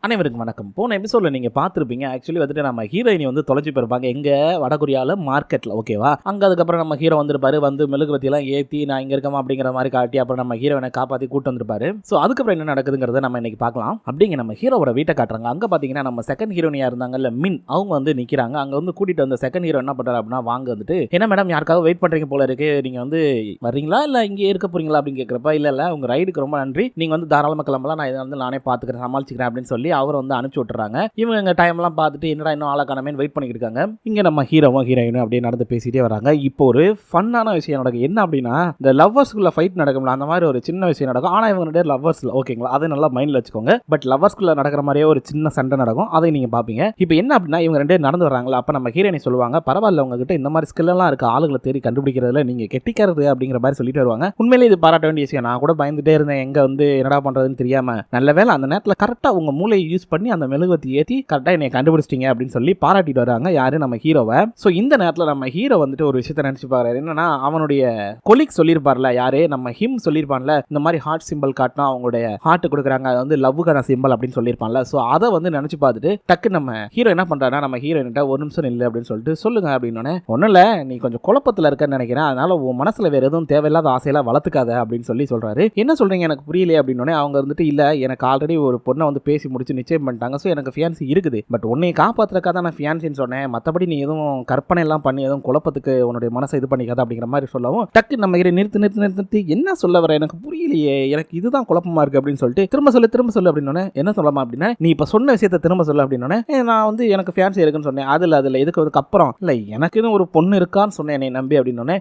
அனைவருக்கும் வணக்கம். போன எபிசோட்ல நீங்க பார்த்துருப்பீங்க. ஆக்சுவலி வந்துட்டு நம்ம ஹீரோயினி வந்து தொலைச்சி போயிருப்பாங்க எங்க வடகொரியால மார்க்கெட்ல. ஓகேவா? அங்க அதுக்கப்புறம் நம்ம ஹீரோ வந்திருப்பாரு. வந்து மெழுகுவத்தி எல்லாம் ஏத்தி நான் இங்க இருக்கமா அப்படிங்கிற மாதிரி காட்டி அப்புறம் நம்ம ஹீரோயினை காப்பாத்தி கூட்டு வந்திருப்பாரு. ஸோ அதுக்கப்புறம் என்ன நடக்குதுங்கிறத நம்ம இன்னைக்கு பார்க்கலாம். அப்படிங்க நம்ம ஹீரோவோட வீட்டை காட்டுறாங்க. அங்க பாத்தீங்கன்னா நம்ம செகண்ட் ஹீரோனியா இருந்தாங்கல்ல மின், அவங்க வந்து நிக்கிறாங்க. அங்க வந்து கூட்டிட்டு வந்த செகண்ட் ஹீரோ என்ன பண்றாரு அப்படின்னா, வாங்க வந்துட்டு என்ன மேடம் யாருக்காவது வெயிட் பண்றீங்க போல இருக்கு, நீங்க வந்து வர்றீங்களா இல்ல இங்கே இருக்க போறீங்களா அப்படின்னு கேட்கறப்ப, இல்ல உங்க ரைடுக்கு ரொம்ப நன்றி, நீங்க வந்து தாராளமா கிளம்பலாம், நான் இதை வந்து நானே பாத்துக்கிறேன் சமாளிச்சுக்கிறேன் அப்படின்னு சொல்லி அவர் வந்து அனுப்பிச்சு விட்டுறாங்க. இவங்க டைம்லாம் பார்த்துட்டு என்னடா இன்னும் ஆளக்கானமேன்னு வெயிட் பண்ணிட்டு இருக்காங்க. இங்க நம்ம ஹீரோவும் ஹீரோயினும் அப்படியே நடந்து பேசிட்டே வராங்க. இப்போ ஒரு ஃபன்னான விஷயம் நடக்கும். என்ன அப்படின்னா, இந்த லவ்வர்ஸ்குள்ள ஃபைட் நடக்கும்ல, அந்த மாதிரி ஒரு சின்ன விஷயம் நடக்கும். ஆனா இவங்க லவ்வர்ஸ்ல, ஓகேங்களா, அதை நல்லா மைண்ட்ல வச்சுக்கோங்க. பட் லவ்வர்ஸ்குள்ள நடக்கிற மாதிரியே ஒரு சின்ன சண்டை நடக்கும், அதை நீங்க பாப்பீங்க. இப்போ என்ன அப்படின்னா, இவங்க ரெண்டே நடந்து வராங்களா, அப்ப நம்ம ஹீரோயினி சொல்லுவாங்க, பரவாயில்ல உங்ககிட்ட இந்த மாதிரி ஸ்கில் எல்லாம் இருக்கு, ஆளுகளை தேடி கண்டுபிடிக்கிறதுல நீங்க கெட்டிக்கிறது அப்படிங்கிற மாதிரி சொல்லிட்டு வருவாங்க. உண்மையிலே இது பாராட்ட வேண்டிய விஷயம். நான் கூட பயந்துட்டே இருந்தேன், எங்க வந்து என்னடா பண்றதுன்னு தெரியாம. நல்ல வேளை அந்த நேரத்தில் கரெக்டா உங்க மூளையை யூஸ் பண்ணி அந்த மெழுகுவத்தி ஏற்றி கரெக்டாக என்னை கண்டுபிடிச்சிட்டீங்க அப்படின்னு சொல்லி பாராட்டிட்டு வராங்க. யாரு? நம்ம ஹீரோவை. ஸோ இந்த நேரத்தில் நம்ம ஹீரோ வந்துட்டு ஒரு விஷயத்தை நினைச்சு பாரு. என்னன்னா, அவனுடைய கொலீக் சொல்லியிருப்பார்ல, யாரு? நம்ம ஹிம் சொல்லியிருப்பான்ல, இந்த மாதிரி ஹார்ட் சிம்பிள் காட்டினா அவங்களுடைய ஹார்ட் கொடுக்குறாங்க, அது வந்து லவ்வுக்கான சிம்பிள் அப்படின்னு சொல்லியிருப்பான்ல. ஸோ அதை வந்து நினைச்சு பார்த்துட்டு டக்கு நம்ம ஹீரோ என்ன பண்றாருன்னா, நம்ம ஹீரோயின்ட்ட ஒரு நிமிஷம் இல்லை அப்படின்னு சொல்லிட்டு சொல்லுங்க அப்படின்னு. ஒன்றும் இல்லை, நீ கொஞ்சம் குழப்பத்தில் இருக்கன்னு நினைக்கிறேன், அதனால உன் மனசுல வேற எதுவும் தேவையில்லாத ஆசையெல்லாம் வளர்த்துக்காத அப்படின்னு சொல்றாரு. என்ன சொல்றீங்க, எனக்கு புரியல அப்படின்னு. அவங்க வந்துட்டு, இல்ல எனக்கு ஆல்ரெடி ஒரு பொண்ணை வந்து பேசி முடிச்சு நிச்சயம் பண்ணிட்டாங்க, ஸோ எனக்கு ஃபியான்சி இருக்குது, பட் உன்னை காப்பாற்றுறக்காக தான் நான் ஃபியான்சின்னு சொன்னேன், மற்றபடி நீ எதுவும் கற்பனை எல்லாம் பண்ணி எதுவும் குழப்பத்துக்கு உன்னுடைய மனசை இது பண்ணிக்காத அப்படிங்கிற மாதிரி சொல்லவும், டக்கு நம்ம நிறுத்தி என்ன சொல்ல வர, எனக்கு புரியலையே, எனக்கு இதுதான் குழப்பமா இருக்கு அப்படின்னு சொல்லிட்டு திரும்ப சொல்லு அப்படின்னு. என்ன சொல்லமா அப்படின்னா, நீ இப்ப சொன்ன விஷயத்தை திரும்ப சொல்ல அப்படின்னு. நான் வந்து எனக்கு ஃபியான்சி இருக்குன்னு சொன்னேன், அதுல இதுக்கு அப்புறம் இல்ல எனக்குன்னு ஒரு பொண்ணு இருக்கான்னு சொன்னேன் என்னை நம்பி அப்படின்னு.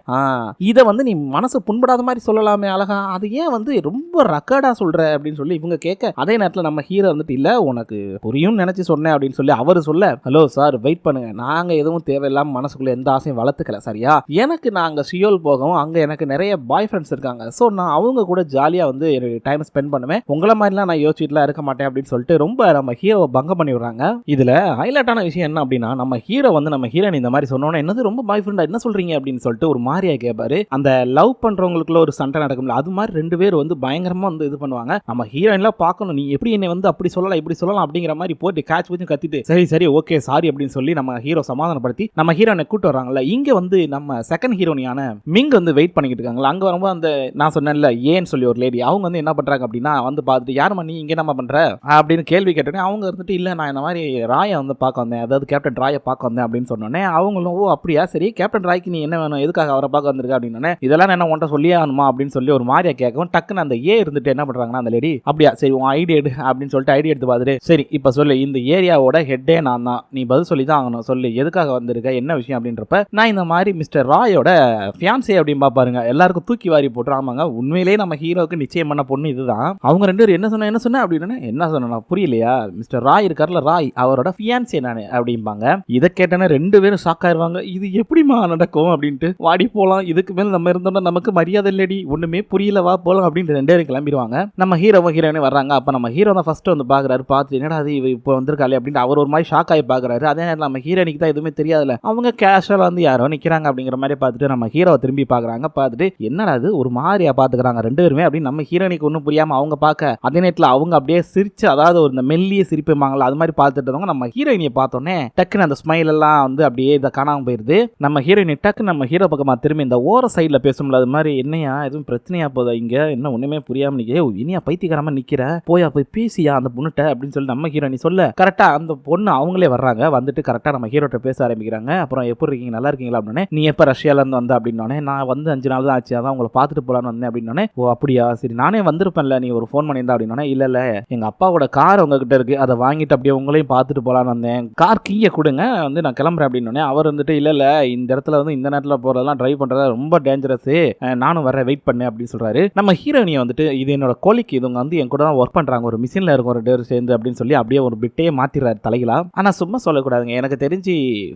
இதை வந்து நீ மனசு புண்படாத மாதிரி சொல்லலாமே அழகா, அது ஏன் வந்து ரொம்ப ரக்கடா சொல்ற அப்படின்னு சொல்லி இவங்க கேட்க, அதே நேரத்தில் நம்ம ஹீரோ வந்துட்டு, இல்ல உனக்கு புரியும் நினைச்சு சொன்னேன் அப்படின்னு சொல்லி அவரு சொல்ல, ஹலோ சார் வெயிட் பண்ணுங்க, நாங்க எதுவும் தேவையில்லாம மனசுக்குள்ள எந்த ஆசையும் வளர்த்துக்கல சரியா, எனக்கு நாங்க சியோல் போகவும் அங்க எனக்கு நிறைய பாய் ஃப்ரெண்ட்ஸ் இருக்காங்க, ஸோ நான் அவங்க கூட ஜாலியா வந்து டைம் ஸ்பெண்ட் பண்ணுவேன், உங்களை மாதிரிலாம் நான் யோசிச்சுட்டுலாம் இருக்க மாட்டேன் அப்படின்னு சொல்லிட்டு ரொம்ப நம்ம ஹீரோவை பங்கம் பண்ணி விடுறாங்க. இதுல ஹைலைட்டான விஷயம் என்ன அப்படின்னா, நம்ம ஹீரோ வந்து நம்ம ஹீரோயின் இந்த மாதிரி சொன்னோன்னா, என்னது ரொம்ப பாய் ஃப்ரெண்டா என்ன சொல்றீங்க அப்படின்னு சொல்லிட்டு ஒரு மாதிரியா கேட்பாரு. அந்த லவ் பண்றவங்களுக்குள்ள ஒரு சண்டை நடக்கும்ல, அது மாதிரி ரெண்டு பேர் வந்து பயங்கரமா வந்து இது பண்ணுவாங்க. நம்ம ஹீரோயின்லாம் பார்க்கணும், நீ எப்படி என்னை வந்து அப்படி சொல்லலாம் இப்படி சொல்லலாம் அப்படிங்கிற மாதிரி போட்டு கேட்ச் வச்சு கத்திட்டு சரி ஓகே சாரி அப்படின்னு சொல்லி நம்ம ஹீரோ சமாதானப்படுத்தி நம்ம ஹீரோனை கூட்டு வராங்கல்ல. இங்க வந்து நம்ம செகண்ட் ஹீரோனியான மிங் வந்து வெயிட் பண்ணிக்கிட்டு இருக்காங்களா. அங்க வரும்போது அந்த நான் சொன்னேன்ல ஏன்னு சொல்லி ஒரு லேடி, அவங்க வந்து என்ன பண்றாங்க அப்படின்னா, வந்து பார்த்துட்டு, யாருமா நீ இங்க என்ன பண்ற அப்படின்னு கேள்வி கேட்டோன்னே, அவங்க இருந்துட்டு, இல்ல நான் இந்த மாதிரி ராயை வந்து பார்க்க வந்தேன், அதாவது கேப்டன் ராயை பார்க்க வந்தேன் அப்படின்னு சொன்னோன்னே, அவங்களும் ஓ அப்படியா, சரி கேப்டன் ராய்க்கு நீ என்ன வேணும், எதுக்காக அவரை பார்க்க வந்திருக்க அப்படின்னு. இதெல்லாம் என்ன உன்ட்ட சொல்லியே ஆகணுமா அப்படின்னு சொல்லி ஒரு மாதிரியா கேட்கவும், டக்குன்னு அந்த ஏ இருந்துட்டு என்ன பண்றாங்கன்னா, அந்த லேடி அப்படியா சரி உன் ஐடி எடு அப்படின்னு சொல்லிட்டு ஐடி எடுத்து பார்த்துட்டு, சரி இப்ப சொல்லு, இந்த ஏரியாவோட ஹெட்டே நான் தான், நீ பதில் சொல்லி தான் ஆகணும், சொல்லு எதுக்காக வந்திருக்க என்ன விஷயம் அப்படின்றப்ப, நான் இந்த மாதிரி மிஸ்டர் ராயோட ஃபியான்சே அப்படின்னு பாருங்க, எல்லாருக்கும் தூக்கி வாரி போட்டு, ஆமாங்க உண்மையிலேயே நம்ம ஹீரோக்கு நிச்சயம் பண்ண பொண்ணு இதுதான். அவங்க ரெண்டு பேரும் என்ன சொன்ன அப்படின்னு, என்ன சொன்னா புரியலையா, மிஸ்டர் ராய் இருக்கார்ல ராய், அவரோட ஃபியான்சே நானு அப்படிம்பாங்க. இதை கேட்டேன்னா ரெண்டு பேரும் ஷாக் ஆயிருவாங்க, இது எப்படிமா நடக்கும் அப்படின்ட்டு, வாடி போலாம், இதுக்கு மேல நம்ம இருந்தோம்னா நமக்கு மரியாதை இல்லடி, ஒண்ணுமே புரியல, வா போலாம் அப்படின்னு ரெண்டு பேரும் கிளம்பிடுவாங்க. நம்ம ஹீரோவும் ஹீரோயினும் வர்றாங்க. அப்ப நம்ம ஹீரோ தான் ஃபர்ஸ்ட் வந்து பாக்குறாரு, பார்த்து என்னடா அது இவ இப்போ வந்திருக்காளே அப்படின்ட்டு அவர் ஒரு மாதிரி ஷாக் ஆகி பாக்குறாரு. அதே நேரத்தில் நம்ம ஹீரோயினுக்கு தான் எதுவுமே தெரியாதுல, அவங்க கேஷுவலா வந்து யாரோ நிக்கிறாங்க அப்படிங்கிற மாதிரி பார்த்துட்டு நம்ம ஹீரோவை திரும்பி பாக்குறாங்க. பார்த்துட்டு என்னடா அது ஒரு மாதிரியா பாத்துக்கிறாங்க ரெண்டு பேருமே அப்படின்னு நம்ம ஹீரோயினுக்கு ஒன்றும் புரியாம அவங்க பார்க்க, அதே நேரத்தில் அவங்க அப்படியே சிரிச்சு, அதாவது ஒரு இந்த மெல்லிய சிரிப்புமாங்களா அது மாதிரி பார்த்துட்டு இருந்தவங்க நம்ம ஹீரோயினியை பார்த்தோன்னே டக்குன்னு அந்த ஸ்மைல் எல்லாம் வந்து அப்படியே இதை காணாம போயிருது. நம்ம ஹீரோயினி டக்குன்னு நம்ம ஹீரோ பக்கமா திரும்பி இந்த ஓர சைட்ல பேசும்ல, அது மாதிரி என்னையா எதுவும் பிரச்சனையா போதா இங்க, என்ன ஒண்ணுமே புரியாம நிக்க, இனியா பைத்தியக்காரமா நிக்கிற, போய் பேசியா அந்த பொண்ணுட்ட அப்படின்னு சொல்லி நம்ம ஹீரோயினி சொல்ல, கரெக்டா அந்த பொண்ணு அவங்களே வர்றாங்க. வந்துட்டு கரெக்டா நம்ம ஹீரோட்ட பேச ஆரம்பிக்கிறாங்க. அப்புறம் எப்படி இருக்கீங்க, நல்லா இருக்கீங்களா அப்படின்னு. நீ எப்ப ரஷ்யால இருந்து வந்த அப்படின்னோடனே, நான் வந்து 5 நாள் தான் ஆச்சு, அதான் உங்களை பார்த்துட்டு போலான்னு வந்தேன் அப்படின்னோடனே, ஓ அப்படியா சரி நானே வந்திருப்பேன்ல, நீ ஒரு ஃபோன் பண்ணியிருந்தா அப்படின்னோடனே, இல்ல எங்க அப்பாவோட கார் உங்ககிட்ட இருக்கு, அதை வாங்கிட்டு அப்படியே உங்களையும் பார்த்துட்டு போலான்னு வந்தேன், கார் கீயை கொடுங்க வந்து நான் கிளம்புறேன் அப்படின்னோடனே, அவர் வந்துட்டு இல்ல இந்த இடத்துல வந்து இந்த நேரத்தில் போறதெல்லாம் டிரைவ் பண்றது ரொம்ப டேஞ்சரஸ், நானும் வர வெயிட் பண்ணேன் அப்படின்னு சொல்றாரு. நம்ம ஹீரோயினியை வந்துட்டு, இது என்னோட கோலிக்கு, இவங்க வந்து என் கூட தான் ஒர்க் பண்றாங்க, ஒரு மிஷின்ல இருக்கும் ஒரு டேர் சேர்ந்து அப்படின்னு சொல்லி அப்படியே ஒரு பிட்டே மாத்திடுறாரு தலைகளா. ஆனா சும்மா சொல்லக்கூடாதுங்க, எனக்கு தெரிஞ்சு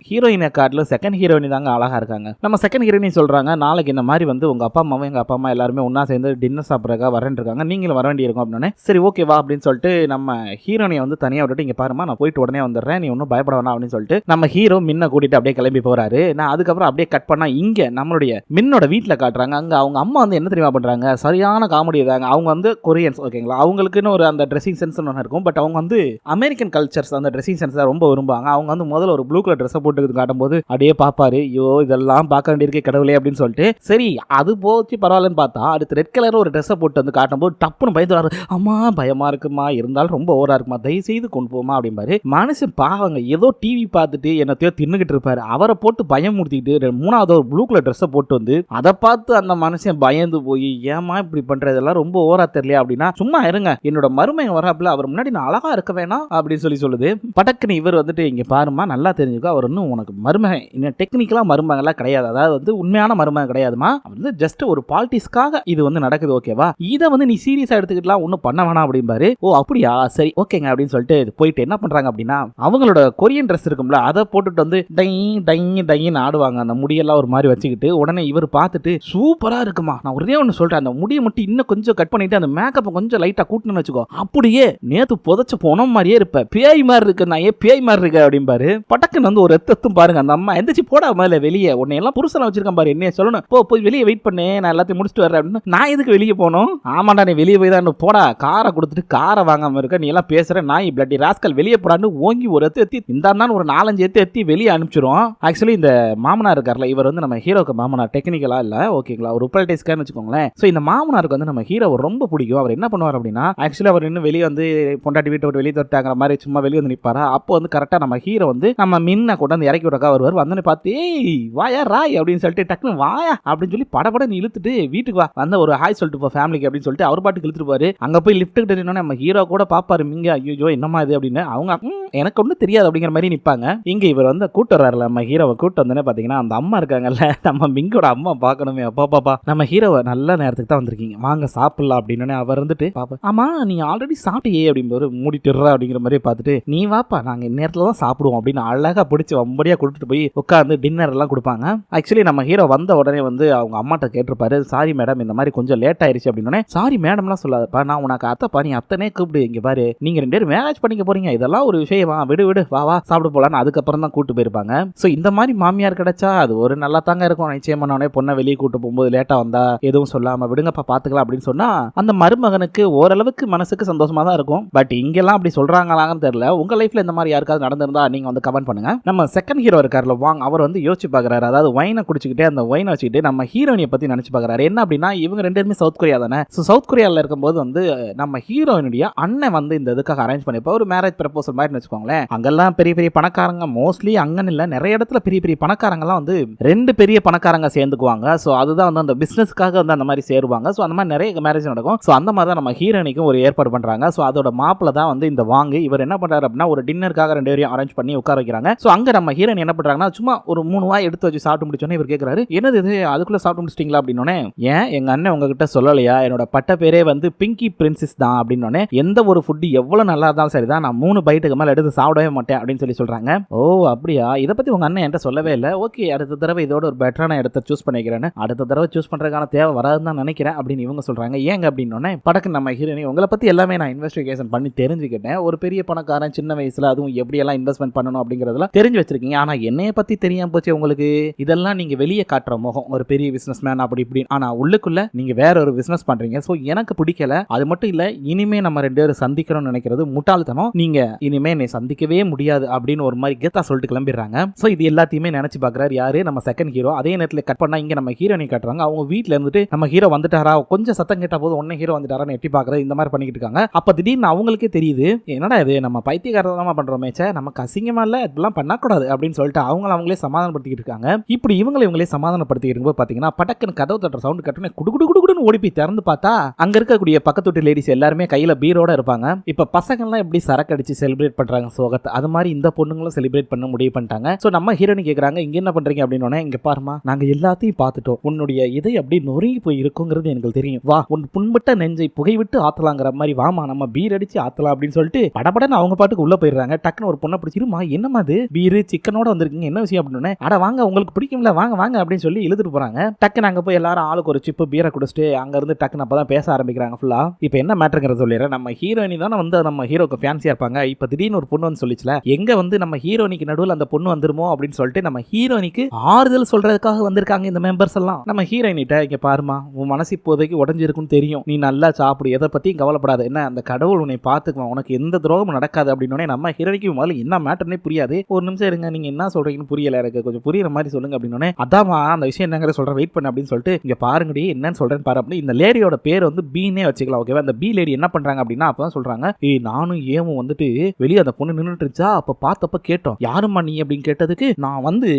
ஹீரோயினை காட்டில செகண்ட் ஹீரோயினி தாங்க அழகா இருக்காங்க. நம்ம செகண்ட் ஹீரோயினி சொல்றாங்க, நாளைக்கு இந்த மாதிரி வந்து உங்க அப்பா அம்மாவும் எங்க அப்பா அம்மா எல்லாருமே ஒன்னா சேர்ந்து டின்னர் சாப்பிட்றதுக்காக வரேன் இருக்காங்க, நீங்களும் வர வேண்டி இருக்கும் அப்படின்னு. சரி ஓகே வா அப்படின்னு சொல்லிட்டு நம்ம ஹீரோயினை வந்து தனியா விட்டுட்டு, இங்க பாருமா நான் போயிட்டு உடனே வந்துடுறேன், நீ ஒன்றும் பயப்பட வேணாம் அப்படின்னு சொல்லிட்டு நம்ம ஹீரோ மின்ன கூட்டிட்டு அப்படியே கிளம்பி போறாரு. நான் அதுக்கப்புறம் அப்படியே கட் பண்ணா இங்க நம்மளுடைய மின்னோட வீட்டுல காட்டுறாங்க. அங்க அவங்க அம்மா வந்து என்ன தெரியுமா பண்றாங்க, சரியான காமெடி தாங்க. அவங்க வந்து கொரியன்ஸ் ஓகேங்களா, அவங்களுக்குன்னு ஒரு அந்த ட்ரெஸ்ஸிங் சென்ஸ் ஒன்று இருக்கும், பட் பட் அவங்க வந்து அமெரிக்கன் கல்ச்சர்ஸ் அந்த ட்ரெஸ்ஸிங் சென்ஸ் தான் ரொம்ப விரும்புவாங்க. அவங்க வந்து முதல்ல ஒரு ப்ளூ கலர் ட்ரெஸ்ஸை போட்டு காட்டும்போது அப்படியே பார்ப்பாரு, ஐயோ இதெல்லாம் பார்க்க வேண்டியிருக்கே கடவுளே அப்படின்னு சொல்லிட்டு சரி அது போச்சு பரவாயில்லன்னு பார்த்தா அடுத்து ரெட் கலர் ஒரு ட்ரெஸ்ஸை போட்டு வந்து காட்டும்போது டப்புன்னு பயந்துறாரு. அம்மா பயமா இருக்குமா, இருந்தாலும் ரொம்ப ஓவரா இருக்குமா, தயவு செய்து கொண்டு போமா அப்படிம்பாரு. மனுஷன் பாவங்க ஏதோ டிவி பார்த்துட்டு என்னத்தையோ தின்னுகிட்டு இருப்பாரு, அவரை போட்டு பயமுறுத்திட்டு மூணாவது ஒரு ப்ளூ கலர் ட்ரெஸ்ஸை போட்டு வந்து அதை பார்த்து அந்த மனுஷன் பயந்து போய் ஏமா இப்படி பண்றதெல்லாம் ரொம்ப ஓவரா தெரியல அப்படின்னா, சும்மா இருங்க என்னோட மருமையன் வராப்புல அவர் முன்னாடி நான் அழகா இருக்க வேணாம் அப்படின்னு சொல்லுது. படக்குன்னு இவர் வந்துட்டு இங்க பாருமா நல்லா தெரிஞ்சுக்கோ, அவர் இன்னும் உனக்கு மருமகன் இன்னும் டெக்னிக்கலா மருமகன்லாம் கிடையாது, அதாவது வந்து உண்மையான மருமகன் கிடையாதுமா, வந்து ஜஸ்ட் ஒரு பாலிடிக்ஸ்க்காக இது வந்து நடக்குது ஓகேவா, இதை வந்து நீ சீரியஸா எடுத்துக்கிட்டலாம் ஒன்றும் பண்ண வேணாம் அப்படிம்பாரு. ஓ அப்படியா சரி ஓகேங்க அப்படின்னு சொல்லிட்டு போயிட்டு என்ன பண்றாங்க அப்படின்னா அவங்களோட கொரியன் ட்ரெஸ் இருக்கும்ல அதை போட்டுட்டு வந்து டை டை டைன்னு ஆடுவாங்க, அந்த முடியெல்லாம் ஒரு மாதிரி வச்சுக்கிட்டு. உடனே இவர் பார்த்துட்டு சூப்பரா இருக்குமா, நான் ஒரே ஒன்று சொல்றேன், அந்த முடியை மட்டும் இன்னும் கொஞ்சம் கட் பண்ணிட்டு அந்த மேக்கப்பை கொஞ்சம் லைட்டா கூட்டணும்னு வச்சுக்கோ, அப்படியே நேத்து புதைச்ச போன மாதிரியே இருப்ப, பேய் மாதிரி இருக்கு, நான் ஏன் பேய் மாதிரி இருக்க அப்படிம்பாரு. பட்டக்குன்னு வந்து ஒரு எத்தும் பாருங்க அந்த அம்மா எந்திரிச்சு போடா முதல்ல வெளியே, உன்னை எல்லாம் புருஷனை வச்சிருக்கேன் பாரு, என்ன சொல்லணும் போய் வெளியே வெயிட் பண்ணு நான் எல்லாத்தையும் முடிச்சுட்டு வரேன் அப்படின்னு. நான் எதுக்கு வெளியே போனோம், ஆமாண்டா நீ வெளியே போய் தான் போடா, காரை கொடுத்துட்டு காரை வாங்காம இருக்க, நீ எல்லாம் பேசுற நாய் பிளட்டி ராஸ்கல் வெளியே போடான்னு ஓங்கி ஒரு எத்தி இந்த ஒரு 4-5 எத்தி வெளியே அனுப்பிச்சிரும். ஆக்சுவலி இந்த மாமனார் இருக்கார்ல இவர் வந்து நம்ம ஹீரோக்கு மாமனார் டெக்னிக்கலா இல்ல ஓகேங்களா, ஒரு உப்பல்டேஸ்கான்னு வச்சுக்கோங்களேன். ஸோ இந்த மாமனாருக்கு வந்து நம்ம ஹீரோ ரொம்ப பிடிக்கும். அவர் என்ன பண்ணுவார் அப்படின்னா ஆக்சுவலி அவர் இன்னும் வெளியே வந்து பொண்டாட்டி வீட்டை விட்டு வெளியே தொட்டாங்கிற மாதிரி சும்மா வெளியே வந்து நிற்பாரா, அப்போ வந்து கரெக்டாக நம்ம ஹீரோ வந்து நம்ம மின்ன கொண்டு வந்து இறக்கி விடக்கா வருவார். வந்தோன்னு பார்த்து ஏய் வாயா ராய் அப்படின்னு சொல்லிட்டு டக்குன்னு வாயா அப்படின்னு சொல்லி படப்படன்னு இழுத்துட்டு வீட்டுக்கு வா வந்த ஒரு ஹாய் சொல்லிட்டு போ ஃபேமிலிக்கு அப்படின்னு சொல்லிட்டு அவர் பாட்டுக்கு இழுத்துட்டு போவாரு. அங்கே போய் லிஃப்ட் கிட்ட நின்னோன்னே நம்ம ஹீரோ கூட பார்ப்பாரு, மிங்க ஐயோ என்னமா இது அப்படின்னு, அவங்க எனக்கு ஒன்றும் தெரியாது அப்படிங்கிற மாதிரி நிற்பாங்க. இங்கே இவர் வந்து கூட்டு வர்றாருல நம்ம ஹீரோவை கூட்டு வந்தோன்னே பார்த்தீங்கன்னா அந்த அம்மா இருக்காங்கல்ல நம்ம மிங்கோட அம்மா பார்க்கணுமே, அப்பா நம்ம ஹீரோவை நல்ல நேரத்துக்கு தான் வந்திருக்கீங்க வாங்க சாப்பிடலாம் அப்படின்னு அவர் வந்துட்டு பாப்பா ஆமா நீ ஆல்ரெடி சாப்பிட்டியே அப்படின்னு மூடிட்டுறா அப்படிங்கிற மாதிரி பார்த்துட்டு நீ வாப்பா நாங்க இந்நேரத்துல தான் சாப்பிடுவோம் அப்படின்னு அழகா பிடிச்சி வம்படியா கொடுத்துட்டு போய் உட்காந்து டின்னர் எல்லாம் கொடுப்பாங்க. ஆக்சுவலி நம்ம ஹீரோ வந்த உடனே வந்து அவங்க அம்மாட்ட கேட்டிருப்பாரு, சாரி மேடம் இந்த மாதிரி கொஞ்சம் லேட் ஆயிருச்சு அப்படின்னு. சாரி மேடம்லாம் சொல்லாதப்பா, நான் உனக்கு அத்தைப்பா, நீ அத்தனே கூப்பிடு, இங்க பாரு நீங்க 2 பேரும் மேரேஜ் பண்ணிக்க போறீங்க, இதெல்லாம் ஒரு விஷயமா, விடு வா சாப்பிட போலான்னு அதுக்கப்புறம் தான் கூட்டு போயிருப்பாங்க. ஸோ இந்த மாதிரி மாமியார் கிடைச்சா அது ஒரு நல்லா தாங்க இருக்கும். நிச்சயமான பொண்ணை வெளியே கூட்டு போகும்போது லேட்டா வந்தா எதுவும் சொல்லாம விடுங்கப்பா பாத்துக்கலாம் அப்படின்னு சொன்னா அந்த மருமகனுக்கு ஓரளவுக்கு மனசுக்கு சந்தோஷமா தான் இருக்கும். பட் இங்கெல்லாம் அப்படி சொல்றாங்களான்னு தெரியல. உங்க லைஃப்ல இந்த மாதிரி யாருக்காவது நடந்திருந்தா நீங்க வந்து கமெண்ட் பண்ணுங்க. நம்ம செகண்ட் ஹீரோ இருக்காருல வாங், அவர் வந்து யோசிச்சு பாக்குறாரு, அதாவது ஒயினை குடிச்சுக்கிட்டே அந்த ஒயினை வச்சுக்கிட்டு நம்ம ஹீரோயினை பத்தி நினைச்சு பாக்குறாரு. என்ன அப்படின்னா இவங்க 2 பேருமே சவுத் கொரியா தானே. ஸோ சவுத் கொரியாவில் இருக்கும்போது வந்து நம்ம ஹீரோயினுடைய அண்ணன் வந்து இந்த இதுக்காக அரேஞ்ச் பண்ணிப்போ ஒரு மேரேஜ் ப்ரப்போசல் மாதிரி வச்சுக்கோங்களேன். அங்கெல்லாம் பெரிய பெரிய பணக்காரங்க, மோஸ்ட்லி அங்கன்னு இல்லை நிறைய இடத்துல பெரிய பெரிய பணக்காரங்கலாம் வந்து 2 பெரிய பணக்காரங்க சேர்ந்துக்குவாங்க. ஸோ அதுதான் வந்து அந்த பிசினஸ்க்காக வந்து அந்த மாதிரி சேருவாங்க. ஸோ அந்த மாதிரி நிறைய மேரேஜ் நடக்கும். ஸோ அந்த மாதிரி தான் நம்ம ஹீரோயினுக்கும் ஒரு ஏற்பாடு பண்றாங்க. ஸோ அதோட மாப்பிள்ள தான் வந்து இந்த வாங்கு. இவர் என்ன பண்றாரு அப்படின்னா ஒரு டின்னருக்காக 2 பேரையும் அரேஞ்ச் பண்ணி உட்கார வைக்கிறாங்க. ஸோ அங்க நம்ம ஹீரோயின் என்ன பண்றாங்கன்னா சும்மா ஒரு 3 வாய் எடுத்து வச்சு சாப்பிட்டு முடிச்சோன்னே இவர் கேட்கிறாரு, என்னது இது அதுக்குள்ள சாப்பிட்டு முடிச்சிட்டீங்களா அப்படின்னு. ஏன் எங்க அண்ணன் உங்ககிட்ட சொல்லலையா, என்னோட பட்ட பேரே வந்து பிங்கி பிரின்சஸ் தான் அப்படின்னு. எந்த ஒரு ஃபுட் எவ்வளவு நல்லா இருந்தாலும் சரிதான், நான் 3 பைட்டுக்கு மேல எடுத்து சாப்பிடவே மாட்டேன் அப்படின்னு சொல்றாங்க. ஓ அப்படியா, இதை பத்தி உங்க அண்ணன் என்கிட்ட சொல்லவே இல்லை, ஓகே அடுத்த தடவை இதோட ஒரு பெட்டரான இடத்த சூஸ் பண்ணிக்கிறேன்னு, அடுத்த தடவை சூஸ் பண்றதுக்கான தேவை வராதுன்னு தான் நினைக்கிறேன் அப்படின்னு இவங்க சொல்றாங்க. ஏங்க அப்படின்னு படக்கு நம்ம ஹீரோயின் உங்களை பத்தி எல்லாமே நான் இன்வெஸ்டிகேஷன் பண்ணி தெரிஞ்சுக்கிட்டேன், ஒரு பெரிய பணக்காரன் சின்ன வயசுல அதுவும் எப்படி எல்லாம் இன்வெஸ்ட்மெண்ட் பண்ணணும் அப்படிங்கறதெல்லாம் தெரிஞ்சு வச்சிருக்கீங்க, ஆனா என்னைய பத்தி தெரியாம போச்சு உங்களுக்கு, இதெல்லாம் நீங்க வெளியே காட்டுற முகம் ஒரு பெரிய பிசினஸ் மேன் அப்படி இப்படி, ஆனா உள்ளுக்குள்ள நீங்க வேற ஒரு பிசினஸ் பண்றீங்க. சோ எனக்கு பிடிக்கல, அது மட்டும் இல்ல இனிமே நம்ம 2 பேரும் சந்திக்கிறோம்னு நினைக்கிறது முட்டாள்தனம், நீங்க இனிமே என்னை சந்திக்கவே முடியாது அப்படின்னு ஒரு மாதிரி கெத்தா சொல்லிட்டு கிளம்பிடுறாங்க. சோ இது எல்லாத்தையுமே நினைச்சு பாக்குறாரு யாரு, நம்ம செகண்ட் ஹீரோ. அதே நேரத்தில் கட் பண்ணா இங்க நம்ம ஹீரோனை காட்டுறாங்க. அவங்க வீட்டுல இருந்துட்டு நம்ம ஹீரோ வந்துட்டாரா, கொஞ்சம் சத்தம் கேட்டா போது உடனே ஹீரோ வந்துட்டாரான்னு எட்டி பாக்குறது, இந்த மாதிரி பண்ணிட்டு இருக்காங்க. அப்ப திடீர்னு அவங்களுக்கே தெரியுது, என்னடா இது நம்ம பைத்தியக்காரதமா பண்றோமே, நமக்கு அசிங்கமா இல்ல, இதெல்லாம் பண்ணக்கூடாது அப்படின்னு சொல்லிட்டு அவங்களே சமாதானப்படுத்திட்டு இருக்காங்க. இப்படி இவங்களே சமாதானப்படுத்திட்டு இருக்கும்போது பாத்தீங்கன்னா படக்குன்னு கதவு தட்டுற சவுண்ட் கட்டுனே குடுகுடுன்னு ஓடி போய் திறந்து பார்த்தா அங்க இருக்கக்கூடிய பக்கத்து வீட்டு லேடிஸ் எல்லாருமே கையில பீரோட இருப்பாங்க. இப்ப பசங்க எல்லாம் எப்படி சரக்கு அடிச்சு செலிப்ரேட் பண்றாங்க சோகத்தை, அது மாதிரி இந்த பொண்ணுங்களும் செலிப்ரேட் பண்ண முடிவு பண்ணிட்டாங்க. சோ நம்ம ஹீரோனி கேக்குறாங்க, இங்க என்ன பண்றீங்க அப்படின்னு. இங்க பாருமா, நாங்க எல்லாத்தையும் பார்த்துட்டோம், உன்னுடைய இதை அப்படி நொறுங்கி போய் இருக்குங்கிறது எனக்கு தெரியும், வா உன் புண்பட்ட நெஞ்சை புகை விட்டு ஆத்தலாங்கிற மாதிரி வாமா நம்ம பீர் அடிச்சு ஆத்தலாம் அப்படின்னு சொல்லிட்டு படபடன்னு அவங்க பாட்டுக்கு உள்ள போயிடுறாங்க. டக்குன்னு ஒரு பொண்ணை பிடிச்சிருமா, என்னமா அது பீரு சிக்கனோட வந்திருக்கீங்க, என்ன விஷயம் அப்படின்னு. அட வாங்க உங்களுக்கு பிடிக்கும்ல, வாங்க வாங்க அப்படின்னு சொல்லி இழுத்துட்டு போறாங்க. டக்குன்னு அங்க போய் எல்லாரும் ஆளுக்கு ஒரு சிப்பு பீரை குடிச்சிட்டு அங்க இருந்து டக்குன்னு அப்பதான் பேச ஆரம்பிக்கிறாங்க ஃபுல்லா. இப்போ என்ன மேட்டருங்கிறத சொல்லிடுறேன். நம்ம ஹீரோயினி தானே வந்து நம்ம ஹீரோக்கு ஃபேன்சியா இருப்பாங்க. இப்போ திடீர்னு ஒரு ஒரு பொண்ணு வந்து சொல்லிச்சுல, எங்க வந்து நம்ம ஹீரோனிக்கு நடுவில் அந்த பொண்ணு வந்துருமோ அப்படின்னு சொல்லிட்டு நம்ம ஹீரோனிக்கு ஆறுதல் சொல்றதுக்காக வந்திருக்காங்க இந்த மெம்பர்ஸ் எல்லாம். நம்ம ஹீரோயினிட்ட இங்க பாருமா, உன் மனசு இப்போதைக்கு உடஞ்சிருக்குன்னு தெரியும், நீ நல்லா சாப்பிடு, எதை பத்தியும் கவலைப்படாது, என்ன அந்த கடவுள் உன்னை பார்த்துக்குவான், உனக்கு எந்த துரோகமும் நடக்காது அப்படின்னு நம்ம ஹீரோனிக்கு முதல்ல என்ன மேட்டர்னே புரியாது. ஒரு நிமிஷம் இருங்க, நீங்க என்ன சொல்றீங்கன்னு புரியல, எனக்கு கொஞ்சம் புரியுற மாதிரி சொல்லுங்க அப்படின்னு. அதாமா அந்த விஷயம் என்னங்கிற சொல்றேன், வெயிட் பண்ணு அப்படின்னு சொல்லிட்டு, இங்க பாருங்கடி என்னன்னு சொல்றேன்னு பாரு அப்படின்னு. இந்த லேடியோட பேர் வந்து பீனே வச்சுக்கலாம், ஓகேவா? அந்த பி லேடி என்ன பண்றாங்க அப்படின்னா, அப்பதான் சொல்றாங்க, ஏய் நானும் ஏவும் வந்துட்டு வெளியே அந்த பொண்ணு நின்றுட்டு இருந்துச்சா, அப்ப பார்த்தப்ப கேட்டோம், யாருமா நீ அப்படின்னு கேட்டதுக்கு, நான் வந்து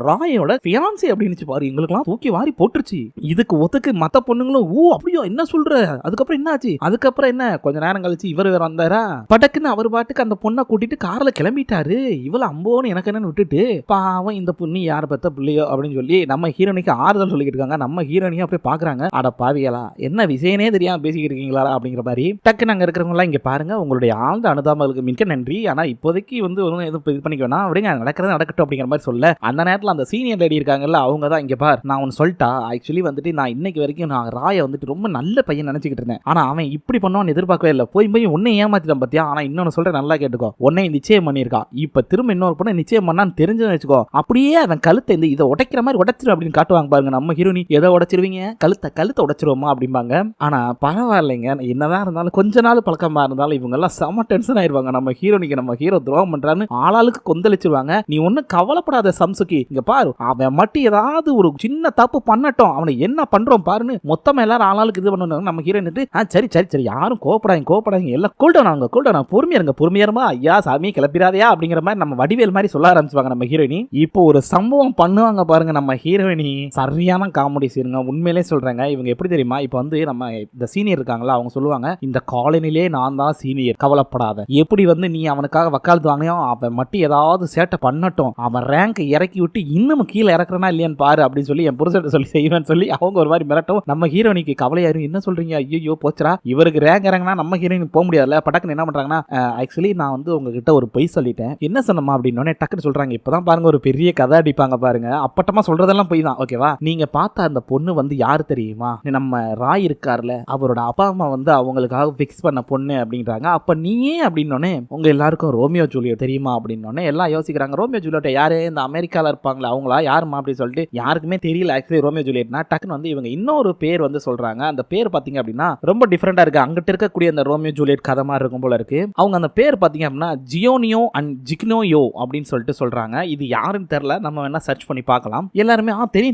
ராயோட ஃபியான்சி அப்படின்னு பாரு, எங்களுக்குலாம் தூக்கி வாரி போட்டுருச்சு. இதுக்கு ஒத்துக்கு மத்த பொண்ணுங்களும் ஓ அப்படியோ என்ன சொல்ற, அதுக்கப்புறம் என்ன ஆச்சு, அதுக்கப்புறம் என்ன கொஞ்ச நேரம் கழிச்சு இவர் வேற வந்தாரா, படக்குன்னு அவர் பாட்டுக்கு அந்த பொண்ணை கூட்டிட்டு கார்ல கிளம்பிட்டாரு. இவள அம்போன்னு எனக்கு என்னன்னு விட்டுட்டு, பாவம் இந்த பொண்ணு யார பத்த பிள்ளையோ அப்படின்னு சொல்லி நம்ம ஹீரோனிக்கு ஆறுதல் சொல்லிக்கிட்டு இருக்காங்க. நம்ம ஹீரோனியும் அப்படியே பாக்குறாங்க, அட பாவிகளா என்ன விஷயனே தெரியாம பேசிக்கிட்டு இருக்கீங்களா அப்படிங்கிற மாதிரி. டக்குன்னு அங்க இருக்கிறவங்க எல்லாம், இங்க பாருங்க உங்களுடைய ஆழ்ந்த அனுதாபங்களுக்கு மிக்க நன்றி, ஆனா இப்போதைக்கு வந்து எதுவும் இது பண்ணிக்க வேணாம், அப்படிங்க நடக்கிறது நடக்கட்டும் அப்படிங்கிற மாதிரி சொல்ல, அந்த நேரத்தில் அந்த சீனியர் லேடி இருக்காங்கல்ல, அவங்க தான் இங்க பார் நான் ஒன்னு சொல்லிட்டா, ஆக்சுவலி வந்துட்டு நான் இன்னைக்கு வரைக்கும் நான் ராயை வந்துட்டு ரொம்ப நல்ல பையன் நினைச்சுக்கிட்டு இருந்தேன், ஆனா அவன் இப்படி பண்ணுவான்னு எதிர்பார்க்கவே இல்லை, போய் உன்னை ஏமாத்திட்டான் பத்தியா. ஆனா இன்னொன்னு சொல்றேன் நல்லா கேட்டுக்கோ, உன்னை நிச்சயம் பண்ணியிருக்கான், இப்ப திரும்ப இன்னொரு பொண்ணு நிச்சயம் பண்ணான்னு தெரிஞ்சுன்னு வச்சுக்கோ, அப்படியே அவன் கழுத்தை இந்த இதை உடைக்கிற மாதிரி உடைச்சிரு அப்படின்னு காட்டுவாங்க பாருங்க. நம்ம ஹீரோனி எதை உடைச்சிருவீங்க, கழுத்தை உடைச்சிருவோமா அப்படிம்பாங்க. ஆனா பரவாயில்லைங்க, என்னதான் இருந்தாலும் கொஞ்ச நாள் பழக்கமா இருந்தாலும் இவங்க எல்லாம் செம டென்ஷன் ஆயிருவாங்க. நம்ம ஹீரோனிக்கு நம்ம ஹீரோ துரோகம் பண்றான்னு ஆளாளுக்கு கொந்தளிச்சிருவாங்க. நீ ஒன்னும் கவலைப்படாத சம்சுகி, இங்க பாரு அவன் மட்டும் ஏதாவது ஒரு சின்ன தப்பு பண்ணட்டும், அவனை என்ன பண்றோம் பாருன்னு மொத்தமா எல்லாரும் ஆளாளுக்கு இது பண்ணணும். நம்ம ஹீரோயின் சரி சரி சரி யாரும் கோபப்படாதீங்க எல்லாம் கூல்டவுன் பொறுமையா இருங்க, பொறுமையா இருமா ஐயா சாமி கிளப்பிடாதையா அப்படிங்கிற மாதிரி நம்ம வடிவேல் மாதிரி சொல்ல ஆரம்பிச்சுவாங்க நம்ம ஹீரோயினி. இப்போ ஒரு சம்பவம் பண்ணுவாங்க பாருங்க நம்ம ஹீரோயினி, சரியான காமெடி சீனுங்க. உண்மையிலே சொல்றேங்க, இவங்க எப்படி தெரியுமா, இப்போ வந்து நம்ம இந்த சீனியர் இருக்காங்களா, அவங்க சொல்லுவாங்க, இந்த காலனிலே நான் தான் சீனியர், கவலைப்படாத, எப்படி வந்து நீ அவனுக்காக வக்காலத்து வாங்கினோ அவன் மட்டும் ஏதாவது சேட்டை பண்ணட்டும், அவன் ரேங்க் இறக்கி விட்டு இன்னும் கீழே இறக்குறனா இல்லையான்னு பாரு அப்படின்னு சொல்லி என் புருஷன் சொல்லி செய்வேன்னு சொல்லி அவங்க ஒரு மாதிரி மிரட்டும். நம்ம ஹீரோனிக்கு கவலையாயிரும், என்ன சொல்றீங்க, ஐயோ போச்சுரா இவருக்கு ரேங்க் இறங்கினா நம்ம ஹீரோயின் போக முடியாதுல. படக்குன்னு என்ன பண்றாங்கன்னா, ஆக்சுவலி நான் வந்து உங்ககிட்ட ஒரு பொய் சொல்லிட்டேன், என்ன சொன்னமா அப்படின்னு டக்குன்னு சொல்றாங்க. இப்பதான் பாருங்க ஒரு பெரிய கதை அடிப்பாங்க பாருங்க, அப்பட்டமா சொல்றதெல்லாம் பொய் தான், ஓகேவா? நீங்க பார்த்த அந்த பொண்ணு வந்து யாரு தெரியுமா, நம்ம ராய் இருக்கார்ல, அவரோட அப்பா அம்மா வந்து அவங்களுக்காக பிக்ஸ் பண்ண பொண்ணு அப்படின்றாங்க. அப்ப நீயே அப்படின்னு உங்க எல்லாருக்கும் ரோமியோ ஜூலியட் தெரியுமா அப்படின்னு எல்லாம் யோசிக்கிறாங்க. ரோமியோ ஜூலியட் யாரு, இந்த அமெரிக்கால இருப்பாங்களா அவங்களா, யாருமா அப்படின்னு சொல்லிட்டு யாருக்குமே தெரியல ஆக்சுவலி ரோமியோ ஜூலியட்னா. டக்குன்னு வந்து இவங்க இன்னொரு பேர் வந்து சொல்றாங்க. அந்த பேர் பாத்தீங்க அப்படின்னா ரொம்ப டிஃபரெண்டா இருக்கு, அங்கிட்ட இருக்கக்கூடிய அந்த ரோமியோ ஜூலியட் கதை மாதிரி இருக்கும் போல இருக்கு. அவங்க அந்த பேர் பாத்தீங்க அப்படின்னா ஜியோனியோ அண்ட் ஜிக்னோயோ அப்படின்னு சொல்லிட்டு சொல்றாங்க. இது யாருன்னு தெரியல, நம்ம வேணா சர்ச் பண்ணி பார்க்கலாம். எல்லாருமே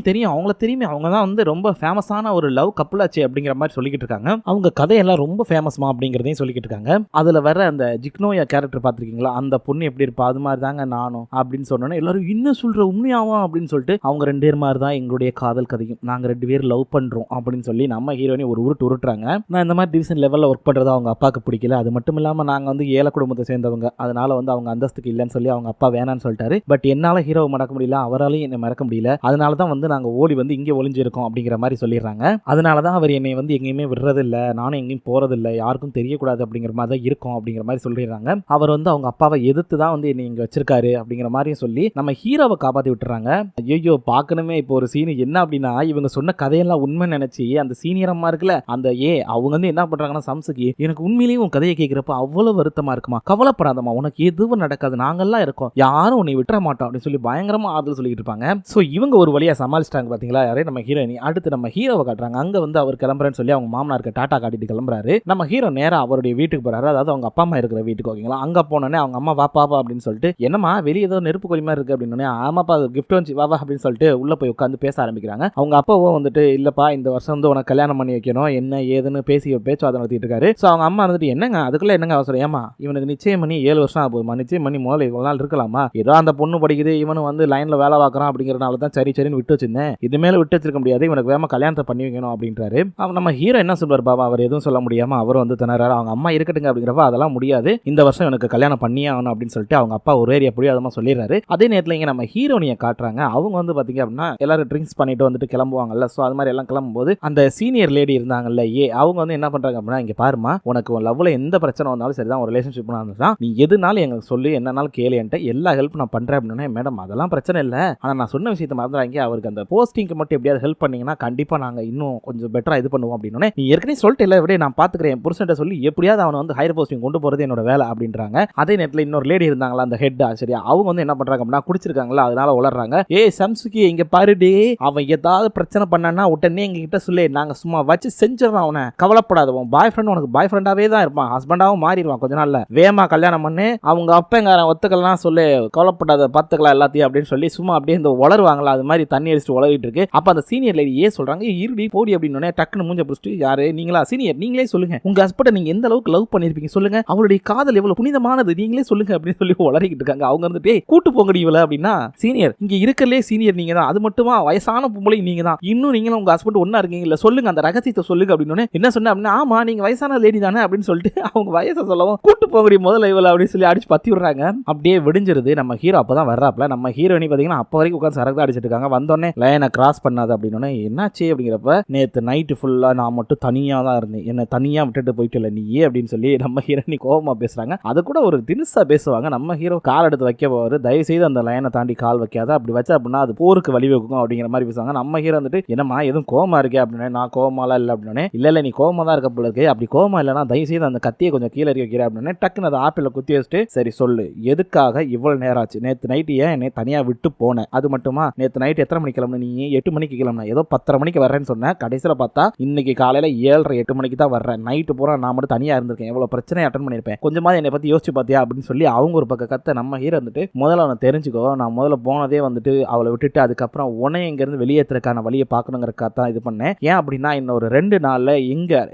தெரியும் அவங்கள தெரியுமே, அவங்க தான் வந்து ரொம்ப ஃபேமஸான ஒரு லவ் கப்புள் ஆச்சு அப்படிங்கிற மாதிரி சொல்லிக்கிட்டு இருக்காங்க. அவங்க கதையெல்லாம் ரொம்ப ஃபேமஸ்மா அப்படிங்கிறதையும் சொல்லிக்கிட்டு இருக்காங்க. அதுல வர அந்த ஜிக்னோயா கேரக்டர் பார்த்திருக்கீங்களா, அந்த பொண்ணு எப்படி இருப்பா, அது மாதிரி தாங்க நானும் அப்படின்னு சொன்னோன்னே எல்லாரும் இன்னும் சொல்ற உண்மையாவா அப்படின்னு சொல்லிட்டு, அவங்க ரெண்டு பேர் மாதிரி தான் எங்களுடைய காதல் கதையும், நாங்க ரெண்டு பேர் லவ் பண்றோம் அப்படின்னு சொல்லி நம்ம ஹீரோனி ஒரு உருட்டுறாங்க. நான் இந்த மாதிரி டிவிஷன் லெவல்ல ஒர்க் பண்றது அவங்க அப்பாவுக்கு பிடிக்கல, அது மட்டும் இல்லாம நாங்க வந்து ஏழை குடும்பத்தை சேர்ந்தவங்க, அதனால வந்து அவங்க அந்தஸ்துக்கு இல்லைன்னு சொல்லி அவங்க அப்பா வேணான்னு சொல்லிட்டாரு. பட் என்னால ஹீரோவை மறக்க முடியல, அவராலையும் என்னை மறக்க முடியல, அதனால தான் வந்து நாங்க ஓடி வந்து இங்கே ஒளிஞ்சிருக்கோம் அப்படிங்கிற மாதிரி சொல்லிடுறாங்க. அதனால தான் அவர் என்னை வந்து எங்கேயுமே விடுறது இல்லை, நானும் எங்கேயும் போறது இல்லை, யாருக்கும் தெரியக்கூடாது அப்படிங்கிற மாதிரி தான் இருக்கும் அப்படிங்கிற மாதிரி சொல்லிடுறாங்க. அவர் வந்து அவங்க அப்பாவை எதிர்த்து தான் வந்து என்னை இங்க வச்சிருக்காரு அப்படிங்கிற மாதிரியும் சொல்லி நம்ம ஹீரோவை காப்பாற்றி விட்டுறாங்க. ஐயோ பார்க்கணுமே இப்போ ஒரு சீன் என்ன அப்படின்னா, இவங்க சொன்ன கதையெல்லாம் உண்மை நினைச்சு அந்த சீனியர் அம்மா இருக்குல்ல, அந்த அவங்க வந்து என்ன பண்றாங்கன்னா, சம்சுகி எனக்கு உண்மையிலேயே உன் கதையை கேட்கிறப்ப அவ்வளவு வருத்தமா இருக்குமா, கவலைப்படாதம்மா உனக்கு எதுவும் நடக்காது, நாங்கெல்லாம் இருக்கோம், யாரும் உன்னை விட்டுற மாட்டோம் அப்படின்னு சொல்லி பயங்கரமா ஆறுதல் சொல்லிட்டு இருப்பாங்க. ஸோ இவங்க ஒரு வழியா சமாளிச்சிட்டாங்க பாத்தீங்களா யாரே நம்ம ஹீரோயினி. அடுத்து நம்ம ஹீரோவை காட்டுறாங்க. அங்க வந்து அவர் கிளம்புறேன்னு சொல்லி அவங்க மாமனாருக்கு டாட்டா காட்டிட்டு கிளம்புறாரு. நம்ம ஹீரோ நேரா அவருடைய வீட்டுக்கு போறாரு, அதாவது அவங்க அப்பா அம்மா இருக்கிற வீட்டுக்கு. ஓகேங்களா, அங்க போனோடனே அவங்க அம்மா வா பாப்பா அப்படின்னு சொல்லிட்டு, என்னம்மா வெளியே ஏதோ நெருப்பு கொலி மாதிரி இருக்கு அப்படின்னு, ஆமாப்பா கிஃப்ட் வந்து வா அப்படின்னு சொல்லிட்டு உள்ள போய் உட்காந்து பேச ஆரம்பிக்கிறாங்க. அவங்க அப்பாவும் வந்துட்டு இல்லப்பா இந்த வருஷம் வந்து உனக்கு கல்யாணம் பண்ணி வைக்கணும் என்ன ஏதுன்னு பேசி பேச்சுவாதம் நடத்திட்டு இருக்காரு. ஸோ அவங்க அம்மா வந்துட்டு என்னங்க அதுக்குள்ள என்னங்க அவசரம், ஏமா இவனுக்கு நிச்சயம் பண்ணி 7 வருஷம் ஆகுமா, நிச்சயம் பண்ணி முதல்ல இவ்வளவு நாள் இருக்கலாமா, ஏதோ அந்த பொண்ணு படிக்குது இவனு வந்து லைன்ல வேலை பார்க்கறான் அப்படிங்கறதுனால தான் சரின்னு விட்டு வச்சிருந்தேன், இது மேல விட்டு வச்சிருக்க முடியாது, இவனுக்கு வேமா கல்யாணத்தை பண்ணி வைக்கணும் அப்படின்றாரு. நம்ம ஹீரோ என்ன சொல்றாரு, பாபா அவர் எதுவும் சொல்ல முடியாம அவர் வந்து திணறாரு. அவங்க அம்மா இருக்கட்டுங்க அப்படிங்கிறப்ப அதெல்லாம் முடியாது, இந்த வருஷம் எனக்கு கல்யாணம் பண்ணியே ஆகணும் அப்படின்னு சொல்லிட்டு அவங்க அப்பா ஒரு ஏரியா புரியாதமா சொல்லிடுறாரு. அதே நேரத்தில் இங்க நம்ம ஹீரோனியை காட்டுறாங்க. அவங்க வந்து பாத்தீங்க அப்படின்னா எல்லாரும் ட்ரிங்க்ஸ் பண்ணிட்டு வந்துட்டு கிளம்புவாங்கல்ல, ஸோ அது மாதிரி எல்லாம் கிளம்பும்போது அந்த சீனியர் லேடி இருந்தாங்கல்ல அவங்க வந்து என்ன பண்றாங்க அப்படின்னா, இங்க பாருமா உனக்கு லவ்ல எந்த பிரச்சனை வந்தாலும் சரிதான், ஒரு ரிலேஷன்ஷிப் தான், நீ எதுனாலும் எங்களுக்கு சொல்லி என்னன்னாலும் கேளு, என்கிட்ட எல்லா ஹெல்ப் நான் பண்றேன் அப்படின்னா, மேடம் அதெல்லாம் பிரச்சனை இல்லை, ஆனா நான் சொன்ன விஷயத்தை மறந்துறாங்க, அவருக்கு அந்த போஸ்டிங்க்கு மட்டும் எப்படியாவது ஹெல்ப் பண்ணீங்கன்னா கண்டிப்பா நாங்க இன்னும் கொஞ்சம் பெட்டரா இது பண்ணுவோம் அப்படின்னு. நீ ஏற்கனவே சொல்லிட்டு இல்லை விட நான் பாத்துக்கிறேன் புருஷன்ட்ட சொல்லி எப்படியாவது அவனை வந்து ஹையர் போஸ்டிங் கொண்டு போறது என்னோட வேலை அப்படின்றாங்க. அதே நேரத்தில் இன்னொரு லேடி இருந்தாங்களா அந்த ஹெட் சரியா, அவங்க வந்து என்ன பண்றாங்க அப்படின்னா குடிச்சிருக்காங்களா, அதனால உளறாங்க. ஏய் சம்சுகி இங்க பாருடி, அவன் ஏதாவது பிரச்சனை பண்ணானா உடனே எங்க கிட்ட சொல்லு, நாங்க சும்மா வச்சு செஞ்சிடறோம் அவனை, கவலைப்படாத, உன் பாய் ஃப்ரெண்ட் உனக்கு பாய் ஃப்ரெண்டாவே தான் இருப்பான், ஹஸ்பண்டாவும் மாறிடுவான் கொஞ்ச நாள்ல, வேமா கல்யாணம் பண்ணு, அவங்க அப்பங்காரன் ஒத்துக்கலாம் சொல்லு, கவலைப்படாத பாத்துக்கலாம் எல்லாத்தையும் அப்படின்னு சொல்லி சும்மா அப்படியே இந்த உளருவாங்களா, அது மாதிரி தண்ணி அடிச்சுட்டு உளறிட்டு இருக்கு. அப்ப அந்த சீனியர் லேடி ஏன் சொல்றாங்க, இருடி போடி அப்படின்னு டக்குன்னு மூஞ்ச பிடிச்சிட்டு, யாரு நீங்களா சீனியர், நீங்களே சொல்லுங்க உங்க ஹஸ்பண்டை நீங்க எந்த அளவுக்கு லவ் பண்ணிருப்பீங்க சொல்லுங்க, அவருடைய காதல் எவ்வளவு புனிதமானது நீங்களே சொல்லுங்க அப்படின்னு சொல்லி உளறிக்கிட்டு இருக்காங்க. அவங்க வந்துட்டு கூட்டு போங்கடி இவள அப்படின்னா, சீனியர் இங்க இருக்கலே சீனியர் நீங்க தான், அது மட்டுமா வயசான பொம்பளை நீங்க தான், இன்னும் நீங்களும் உங்க ஹஸ்பண்ட் ஒண்ணா இருக்கீங்க இல்ல, சொல்லுங்க அந்த ரகசியத்தை சொல்லுங்க அப்படின்னு என்ன சொன்ன அப்படின்னா, ஆமா நீங்க வயசான லேடி தானே அப்படின்னு சொல்லிட்டு அவங்க வயசை சொல்லவும் கூட்டு போங்கடி முதல்ல இவள அப்படின்னு சொல்லி அடிச்சு பத்தி விடுறாங்க. அப்படியே விடிஞ்சிருது. நம்ம ஹீரோ அப்பதான் வர்றாப்ல. நம்ம ஹீரோயினி பாத்தீங்கன்னா அப்ப வரைக்கும் உட்கார்ந்து சரக்கு தான் அடிச்சிட்டு இருக்காங்க. வந்தோடனே லைனை கிராஸ் பண்ணாது அப்படின்னு என்னாச்சு அப்படிங்கிறப்ப, நேத்து நைட்டு ஃபுல்லா நான் மட்டும் தனியா தான் இருந்தேன், என்ன தனியா விட்டுட்டு போயிட்டு இல்லை நீயே அப்படின்னு சொல்லி நம்ம ஹீரோயினி கோபமா பேசுறாங்க. அது கூட ஒரு தினுசா பேசுவாங்க. நம்ம ஹீரோ கால் எடுத்து வைக்க போவாரு, தயவு செய்து அந்த லைனை தாண்டி கால் வைக்காத, அப்படி வச்சா அப்படின்னா அது போருக்கு வழிவகுக்கும் அப்படிங்கிற மாதிரி பேசுவாங்க. நம்ம ஹீரோ வந்துட்டு என்னம்மா எதுவும் கோவமா இருக்கே அப்படின்னு, நான் கோவமாலாம் இல்லை அப்படின்னு, இல்ல நீ கோவமா தான் இருக்க போல இருக்கு, அப்படி கோவமா இல்லைன்னா தயவு செய்து அந்த கத்தியை கொஞ்சம் கீழே இறக்கி வைக்கிற அப்படின்னு டக்குன்னு அதை ஆப்பிள் குத்தி வச்சுட்டு, சரி சொல்லு எதுக்காக இவ்வளவு நேரம் ஆச்சு, நேற்று நைட்டு ஏன் என்னை தனியா விட்டு போனேன், அது மட்டுமா நேற்று நைட்டு எத்தனை மணிக்கு கிளம்புன, நீ 8 மணிக்கு கிளம்புன, ஏதோ 10:30 மணிக்கு வர்றேன்னு சொன்னேன், கடைசியில் பார்த்தா இன்னைக்கு காலையில 7:30 8 மணிக்கு தான் வர்றேன், நைட்டு பூரா நான் மட்டும் தனியா இருந்திருக்கேன், எவ்வளவு பிரச்சனை அட்டன் பண்ணிருப்பேன், கொஞ்சமா என்னை பத்தி யோசிச்சு பார்த்தியா அப்படின்னு சொல்லி அவங்க ஒரு பக்கம் கத்த. நம்ம ஹீரோ வந்துட்டு முதல்ல அவனை தெரிஞ்சுக்கோ, நான் முதல்ல போனதே வந்துட்டு அவளை விட்டுட்டு அதுக்கப்புறம் உன்னை இங்க இருந்து வெளியேற்றுறதுக்கான வழியை பார்க்கணுங்கிறக்காக தான் இது பண்ணேன். ஏன் அப்படின்னா இன்னொரு 2 நாள்ல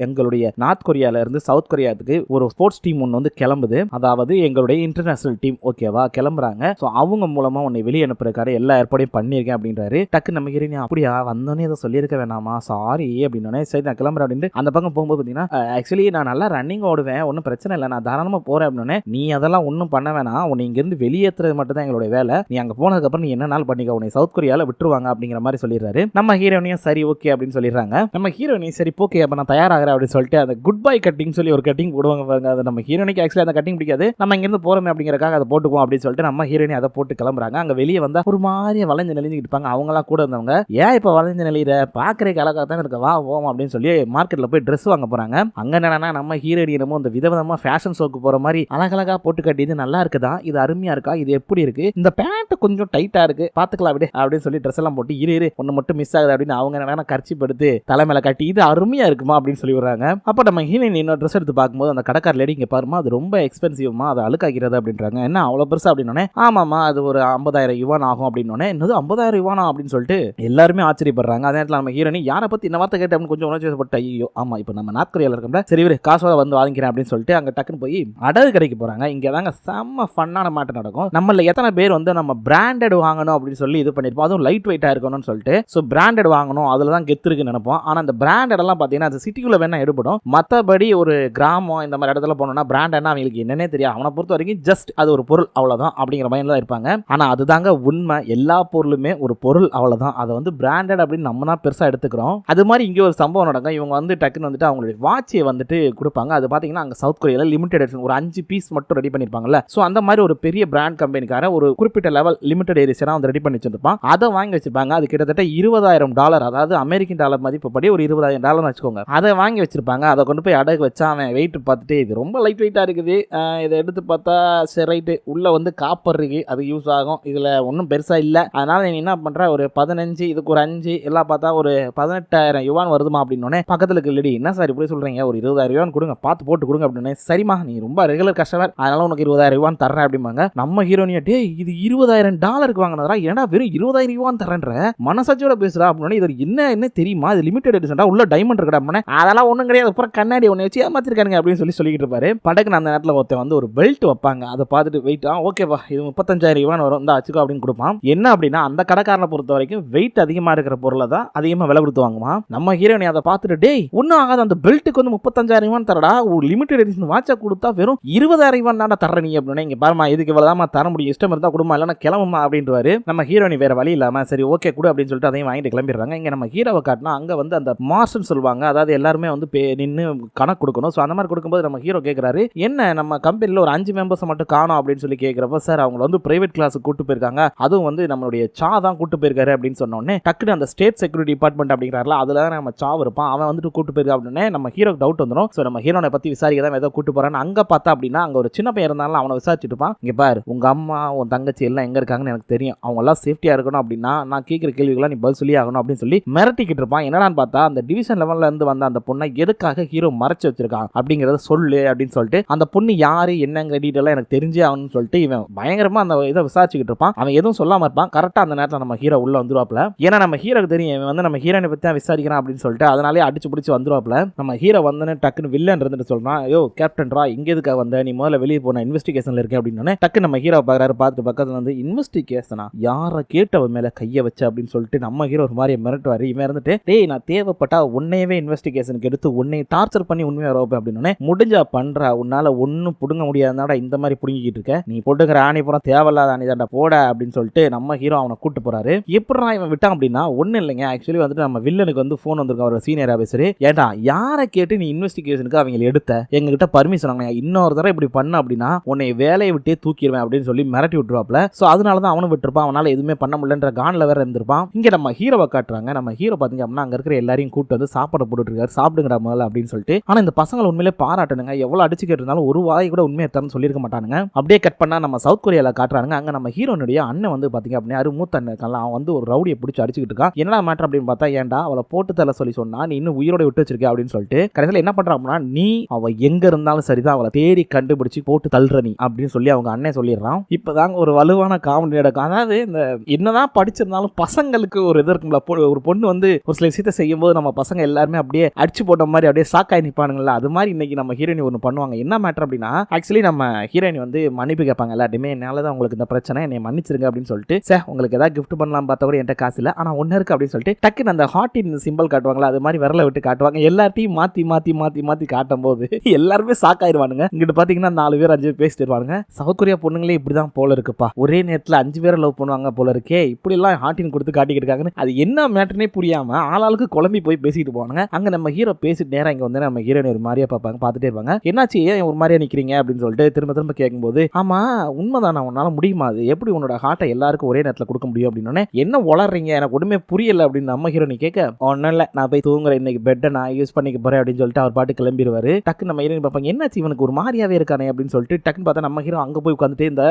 எங்களுடைய நார்த் கொரியால இருந்து சவுத் கொரியாவுக்கு ஒரு ஸ்போர்ட்ஸ் டீம் ஒன்று வந்து கிளம்புது, அதாவது எங்களுடைய இன்டர்நேஷனல் டீம் ஓகேவா கிளம்புறாங்க. ஸோ அவங்க மூலமா உன்னை வெளியே அனுப்புறதுக்காக எல்லா ஏற்பாடையும் பண்ணியிருக்கேன் அப்படின்றாரு. டக்கு நம்ம ஹீரோயின் அப்படியா வந்தோன்னே இதை சொல்லியிருக்க வேணாமா சாரி அப்படின்னோடனே சரி நான் கிளம்புறேன் அப்படின்னு அந்த பக்கம் போகும்போது பார்த்தீங்கன்னா, ஆக்சுவலி நான் நல்லா ரன்னிங் ஓடுவேன், ஒன்றும் பிரச்சனை இல்லை, நான் தாராளமாக போறேன் அப்படின்னு, நீ அதெல்லாம் ஒன்றும் பண்ண வேணாம், உன்னை இங்கிருந்து வெளியேற்றுறது மட்டும் தான் எங்களுடைய வேலை, நீ அங்கே போனதுக்கப்புறம் நீ என்ன நாள் பண்ணிக்க, உன்னை சவுத் கொரியாவில் விட்டுருவாங்க அப்படிங்கிற மாதிரி சொல்லிடுறாரு. நம்ம ஹீரோயினியும் சரி ஓகே அப்படின்னு சொல்லிடுறாங்க. நம்ம ஹீரோயினி சரி ஓகே அப்போ நான் தயாராகிறேன் அப்படின்னு சொல்லிட்டு அந்த குட் பை கட்டிங் சொல்லி ஒரு கட்டிங் போடுவாங்க பாருங்க. அது நம்ம ஹீரோயினிக்கு ஆக்சுவலி அந்த கட்டிங் பிடிக்காது, நம்ம இங்கிருந்து போறோமே அப்படிங்கறக்காக அதை போட்டுக்குவோம் அப்படின்னு சொல்லிட்டு நம்ம ஹீரோயினி அதை போட்டு கிளம்புறாங்க. அங்கே வெளியே வந்தா ஒரு மாதிரி வளைஞ்சு நெளிஞ்சிட்டு இருப்பாங்க. அவங்களாம் கூட இருந்தவங்க, ஏன் இப்போ வளைஞ்சு நெளிகிற பாக்குறதுக்கு அழகாக தான் இருக்க, வா ஓம் அப்படின்னு சொல்லி மார்க்கெட்ல போய் ட்ரெஸ் வாங்க போறாங்க. அங்க என்னன்னா நம்ம ஹீரோயினி என்னமோ இந்த விதவிதமா ஃபேஷன் ஷோக்கு போற மாதிரி அழகழகா போட்டு கட்டி, இது நல்லா இருக்குதா, இது அருமையா இருக்கா, இது எப்படி இருக்கு, இந்த பேண்ட் கொஞ்சம் டைட்டா இருக்கு பாத்துக்கலாம் அப்படி அப்படின்னு சொல்லி ட்ரெஸ் எல்லாம் போட்டு இரு ஒன்னு மட்டும் மிஸ் ஆகுது அப்படின்னு அவங்க என்னன்னா கர்ச்சி படுத்து தலைமையில கட்டி இது அருமையா இருக்குமா அப்படின்னு சொல்லி விடுறாங்க. அப்ப நம்ம ஹீரோயின் இன்னொரு ட்ரெஸ் எடுத்து பார்க்கும்போது அந்த கடைக்கார லேடி இங்க பாருமா அது ரொம்ப எக்ஸ்பென்சிவ்மா, அது அழுக்காகிறது அப்படின்றாங்க. என்ன அவ்வளவு பெருசா அப்படின்னு, ஆமாமா அது ஒரு 50,000 யுவான் ஆகும் அப்படின்னு, என்னது 50,000 யுவானா அப்படின்னு சொல்லிட்டு எல்லாருமே ஆச்சரியப்படுறாங்க. அதே நேரத்தில் நம்ம ஹீரோயின் யாரை பத்தி இந்த வார்த்தை கேட்டு அப்படின்னு கொஞ்சம் உணர்ச்சிப்பட்டு, ஐயோ ஆமா இப்போ நம்ம நார்த் கொரியால இருக்கோம்ல, சரி இவரு காசோட வந்து வாங்கிக்கிறேன் அப்படின்னு சொல்லிட்டு அங்க டக்குன்னு போய் அடகு கடைக்கு போறாங்க. இங்க தாங்க செம்ம ஃபன்னான மாட்டம் நடக்கும். நம்மள எத்தனை பேர் வந்து நம்ம பிராண்டட் வாங்கணும் அப்படின்னு சொல்லி இது பண்ணிருப்போம், அதுவும் லைட் வெயிட்டா இருக்கணும்னு சொல்லிட்டு, ஸோ பிராண்டட் வாங்கணும் அதுல தான் கெத்து இருக்குன்னு நினைப்போம். ஆனா அந்த பிராண்டட் எல்லாம் பாத்தீங்கன்னா அது சிட்டிக்குள்ள வேணா எடுபடும், மற்றபடி ஒரு கிராமம் இந்த மாதிரி இடத்துல போனோம்னா பிராண்டட்னா அவங்களுக்கு என்னன்னே தெரியும், அவனை பொறுத்த வரைக்கும் ஜஸ்ட் அது ஒரு பொருள் அவ்வளவுதான் அப்படிங்கிற மைண்ட்ல தான் இருப்பாங்க. ஆனா அதுதாங்க உண்மை, எல்லா பொருளுமே ஒரு பொருள் அவ்வளவுதான், அதை வந்து பிராண்டட் அப்படின்னு நம்ம தான் பெருசா எடுத்துக்கிறோம். அது மாதிரி இங்கே ஒரு சம்பவம் நடக்கும். இவங்க வந்து டக்குன்னு வந்துட்டு அவங்களுடைய வாட்சியை வந்துட்டு கொடுப்பாங்க. அது பாத்தீங்கன்னா அங்க சவுத் கொரியால லிமிடெட் எடிஷன் ஒரு 5 பீஸ் மட்டும் ரெடி பண்ணிருப்பாங்கல்ல, ஸோ அந்த மாதிரி ஒரு பெரிய பிராண்ட் கம்பெனிக்கார ஒரு குறிப்பிட்ட லெவல் லிமிடெட் எடிஷனா வந்து ரெடி பண்ணி வச்சிருப்பான். அதை வாங்கி வச்சிருப்பாங்க. அது கிட்டத்தட்ட $20,000, அதாவது அமெரிக்கன் டாலர் மதிப்புப்படி ஒரு $20,000 வச்சுக்கோங்க. அதை வாங்கி வச்சிருப்பாங்க. அதை கொண்டு போய் அடகு வச்சா அவன் வெயிட் பார்த்துட்டு இது ரொம்ப லைட் வெயிட்டா இருக்குது, இதை எடுத்து பார்த்தா சரி ரைட்டு உள்ள வந்து காப்பர் இருக்கு, அது யூஸ் ஆகும், இதுல ஒன்றும் பெருசா இல்லை, அதனால நீ என்ன பண்ற ஒரு 15 இதுக்கு ஒரு 5 எல்லாம் பார்த்தா ஒரு 18,000 யுவான் வருதுமா அப்படின்னு பக்கத்துல லேடி, என்ன சார் இப்படி சொல்றீங்க, ஒரு 20,000 யுவான் கொடுங்க, பார்த்து போட்டு கொடுங்க அப்படின்னு. சரிமா நீ ரொம்ப ரெகுலர் கஸ்டமர் அதனால உனக்கு 20,000 யுவான் தர்றேன் அப்படிம்பாங்க. நம்ம ஹீரோனியா டே இது $20,000 வாங்கினதா, ஏன்னா வெறும் 20,000 யுவான் தரேன்ற மனசாட்சியோட பேசுறா அப்படின்னு. இது என்ன தெரியுமா, இது லிமிடெட் எடிஷன் உள்ள டைமண்ட் இருக்கா அப்படின்னு. அதெல்லாம் ஒன்றும் கிடையாது, அப்புறம் கண்ணாடி ஒன்று வச்சு ஏமாத்திருக்காங்க அப்படின்னு சொல்லிட்டு இருப்பாரு. படக்குன்னு அந்த நேரத்தில் ஒருத்தன் வந்து ஒரு பெல்ட் வைப்பாங்க, அதை பார்த்துட்டு வெயிட் ஓகேவா இது 35,000 யுவான் வரும் இந்த அச்சுக்கோ அப்படின்னு கொடுப்பான். என்ன அப்படின்னா அந்த கடைக்காரனை பொறுத்த வரைக்கும் வெயிட் அதிகமா இருக்கிற பொருளை தான் அதிகமாக விலை கொடுத்து வாங்குமா. நம்ம ஹீரோனி அதை பார்த்துட்டு டேய் ஒன்றும் ஆகாது, அந்த பெல்ட்டுக்கு வந்து 35,000 யுவான் தரடா, ஒரு லிமிடெட் எடிஷன் வாட்சா கொடுத்தா வெறும் 20,000 யுவான் தான் தர நீ அப்படின்னு. இங்க பாருமா இதுக்கு இவ்வளவுதான் தர முடியும், இஷ்டம் இருந்தா குடும்பம் இல்லைன்னா கிளம்புமா அப்படின்றாரு. நம்ம ஹீரோனி வேற வழி இல்லாம சரி ஓகே கூட அப்படின்னு சொல்லிட்டு அதையும் வாங்கிட்டு கிளம்பிடுறாங்க. இங்க நம்ம ஹீரோவை காட்டினா அங்க வந்து அந்த மாஸ்டர் சொல்லுவாங்க, அதாவது எல்லாருமே வந்து நின்று கணக்கு கொடுக்கணும். ஸோ அந்த மாதிரி கொடுக்கும்போது நம்ம ஹீரோ கேட்குறாரு என்ன நம்ம கம்பெனியில் ஒரு 5 மெம்பர்ஸ் மட்டும் காணும் அப்படின்னு சொல்லி கேட்குறப்ப, சார் அவங்க வந்து பிரைவேட் கிளாஸுக்கு கூட்டு போயிருக்காங்க, அதுவும் வந்து நம்மளுடைய சா தான் கூட்டு போயிருக்காரு அப்படின்னு சொன்னோடனே டக்குனு அந்த ஸ்டேட் செக்யூரிட்டி டிபார்ட்மெண்ட் அப்படிங்கிறாருல அதுல நம்ம சா இருப்பான், அவன் வந்துட்டு கூட்டு போயிருக்கா அப்படின்னு நம்ம ஹீரோக்கு டவுட் வந்துடும். ஸோ நம்ம ஹீரோனை பத்தி விசாரிக்க தான் ஏதோ கூட்டு போறான்னு அங்க பார்த்தா அப்படின்னா அங்க அங்க ஒரு சின்ன பையன் இருந்தாலும் அவனை விசாரிச்சுட்டு இருப்பான். இங்க பாரு, உங்க அம்மா உன் தங்கச்சி எல்லாம் எங்க இருக்காங்கன்னு எனக்கு தெரியும், அவங்க எல்லாம் சேஃப்டியா இருக்கணும் அப்படின்னா நான் கேட்கிற கேள்விகளை நீ பதில் சொல்லி ஆகணும் அப்படின்னு சொல்லி மிரட்டிக்கிட்டு இருப்பான். என்னடான்னு பார்த்தா அந்த டிவிஷன் லெவல்ல இருந்து வந்த அந்த பொண்ணை எதுக்காக ஹீரோ மறைச்சு வச்சிருக்கான் அப்படிங்கறத சொல்லு அப்படின்னு சொல்லிட்டு அந்த பொண்ணு யாரு என்னங்க டீட்டெயிலா எனக்கு தெரிஞ்சே ஆகணும்னு சொல்லிட்டு இவன் பயங்கரமா அந்த இதை விசாரிச்சுக்கிட்டு இருப்பான். அவன் எதுவும் சொல்லாம இருப்பான். கரெக்டா அந்த நேரத்தில் நம்ம ஹீரோ உள்ள வந்துருவாப்ல. ஏன்னா நம்ம ஹீரோக்கு தெரியும் இவன் வந்து நம்ம ஹீரோனை பத்தி தான் விசாரிக்கிறான் அப்படின்னு சொல்லிட்டு அதனாலே அடிச்சு பிடிச்சி வந்துருவாப்ல. நம்ம ஹீரோ வந்தனே டக்குன்னு வில்லன் இருந்துட்டு சொல்றான், ஐயோ கேப்டன் ரா இங்க எதுக்காக வந்த, நீ முதல்ல வெளியே போன இன்வெஸ்டிகேஷன்ல இருக்கேன் அப்படின்னு டக்கு நம்ம ஹீரோ பாக்குறாரு. பார்த்துட்டு பக்கத்துல வந்து இன்வெஸ்டிகேஷனா யாரை கேட்டவன் மேல கைய வச்ச அப்படின்னு சொல்லிட்டு நம்ம ஹீரோ ஒரு மாதிரி மிரட்டுவாரு. இவன் இருந்துட்டு டேய் நான் தேவைப்பட்டா உன்னையவே இன்வெஸ்டிகேஷனுக்கு எடுத்து உன்னை டார்ச்சர் பண்ணி உண்மையா ரோப்பேன் அப்படின்னு முடிஞ்சா பண்றா, உன்னால ஒன்னும் புடுங்க முடியாதா இந்த மாதிரி புடுங்கிட்டு இருக்க, நீ போட்டுக்கிற ஆணி பூரா தேவையில்லாத ஆணி தாண்டா போட அப்படின்னு சொல்லிட்டு நம்ம ஹீரோ அவனை கூட்டு போறாரு. எப்படா இவன் விட்டான் அப்படின்னா ஒன்னும் இல்லைங்க, ஆக்சுவலி வந்துட்டு நம்ம வில்லனுக்கு வந்து போன் வந்திருக்க ஒரு சீனியர் ஆபீசர், ஏன்டா யாரை கேட்டு நீ இன்வெஸ்டிகேஷனுக்கு அவங்க எடுத்த, எங்க கிட்ட பர்மிஷன் வாங்க, இன்னொரு தடவை இப்படி பண்ண அப்படின்னா உன்னை வேலையை விட்டே தூக்கிடுவேன் அப்படின்னு சொல்லி மிரட்டி விட்டுருவாப்ல. சோ அதனாலதான் அவனும் விட்டுருப்பான். அவனால எதுவுமே பண்ண முடியலன்ற கான்ல வேற இருந்திருப்பான். இங்க நம்ம ஹீரோவை காட்டுறாங்க. நம்ம ஹீரோ பாத்தீங்க அப்படின்னா அங்க இருக்கிற எல்லாரையும் கூட்டு வந்து சாப்பாடு போட்டுட்டு இருக்காரு, சாப்பிடுங்கடா முதல்ல அப்படின்னு சொல்லிட்டு. ஆனா இந்த பசங்களை உண்மையிலே பாராட்டணுங்க, எவ்வளவு அடிச்சு கேட்டிருந்தாலும் ஒரு வாய் கூட உண்மையை தரன்னு சொல்லியிருக்க மாட்டானுங்க. அப்படியே கட் பண்ணா நம்ம சவுத் கொரியால காட்டுறாங்க. அங்க நம்ம ஹீரோனுடைய அண்ணன் வந்து பாத்தீங்க அப்படின்னா மூத்த அண்ணன் இருக்கான், அவன் வந்து ஒரு ரவுடியை பிடிச்சி அடிச்சுக்கிட்டு இருக்கான். என்ன மேட்டர் அப்படின்னு பார்த்தா, ஏன்டா அவளை போட்டு தர சொல்லி சொன்னா நீ இன்னும் உயிரோட விட்டு வச்சிருக்க அப்படின்னு சொல்லிட்டு கடைசியில் என்ன பண்றான் அப்படின்னா, நீ அவ எங்க இருந்தாலும் சரிதான் அவளை தேடி கண்டுபிடிச்சு போட்டு தள்ளுற நீ அப்படின்னு சொல்லி அவங்க அண்ணன் சொல்லிடுறான். இப்பதாங்க ஒரு வலுவான காமெடி நடக்கும். அதாவது இந்த என்னதான் படிச்சிருந்தாலும் பசங்களுக்கு ஒரு இது இருக்கும்ல, ஒரு பொண்ணு வந்து ஒரு சில விஷயத்தை செய்யும் போது நம்ம பசங்க எல்லாருமே அப்படியே அடிச்சு போட்ட மாதிரி அப்படியே ஷாக்காய் நிப்பானுங்களா, அது மாதிரி இன்னைக்கு நம்ம ஹீரோயினி ஒன்று பண்ணுவாங்க. என்ன மேட்டர் அப்படின்னா, ஆக்சுவலி நம்ம ஹீரோயினி வந்து மன்னிப்பு கேட்பாங்க எல்லாத்தையுமே, என்னாலதான் உங்களுக்கு இந்த பிரச்சனை, என்னை மன்னிச்சிருங்க அப்படின்னு சொல்லிட்டு, சார் உங்களுக்கு ஏதாவது கிஃப்ட் பண்ணலாம் பார்த்தா கூட என்கிட்ட காசு இல்லை, ஆனா ஒன்னு இருக்கு அப்படின்னு சொல்லிட்டு டக்குன்னு அந்த ஹார்ட்டின் சிம்பிள் காட்டுவாங்களா, அது மாதிரி விரல விட்டு காட்டுவாங்க. எல்லாத்தையும் மாத்தி மாத்தி மாத்தி மாத்தி காட்டும் போது எல்லாருமே ஷாக் ஆயிருவானுங்க. இங்கிட்டு பாத்தீங்கன்னா 4 பேர் 5 பேர் பேசிட்டு இருப்பாங்க. சவுத் கொரியா பொண்ணுங்களே இப்படிதான் போல இருக்குப்பா, ஒரே நேரத்தில் 5 பேரை லவ் பண்ணுவாங்க போல இருக்கே, இப்படி எல்லாம் ஹார்ட்டின் கொடுத்து காட்டிக்கிட்டு இருக்காங்கன்னு அது என்ன மேட்டர்னே புரியாம ஆளாளுக்கு குழம்பி போய் பேசிட்டு போவாங்க. அங்க நம்ம ஹீரோ பேசிட்டு நேரம் இங்க வந்து நம்ம ஹீரோயின் ஒரு மாதிரியா பார்ப்பாங்க, பார்த்துட்டே இருப்பாங்க. என்னாச்சு ஏன் ஒரு மாதிரியா நிக்கிறீங்க அப்படின்னு சொல்லிட்டு திரும்ப திரும்ப கேட்கும்போது, ஆமா உண்மைதான் உன்னால முடியுமா, அது எப்படி உன்னோட ஹார்ட்டை எல்லாருக்கும் ஒரே நேரத்தில் கொடுக்க முடியும் அப்படின்னு, என்ன வளர்றீங்க எனக்கு ஒண்ணுமே புரியல அப்படின்னு நம்ம ஹீரோயின் கேட்க, ஒன்னும் இல்ல நான் போய் தூங்குறேன், இன்னைக்கு பெட்டை நான் யூஸ் பண்ணிக்க போறேன் அப்படின்னு சொல்லிட்டு அவர் பாட்டு கிளம்பிடுவாரு. டக்கு நம்ம ஹீரோயின் பார்ப்பாங்க, என்னாச்சு இவனுக்கு ஒரு மாதிரியாவே இருக்கானே அப்படின்னு சொல்லிட்டு டக்குன்னு பார்த்தா நம்ம ஹீரோ அங்க போய் உட்காந்துட்டே இந்த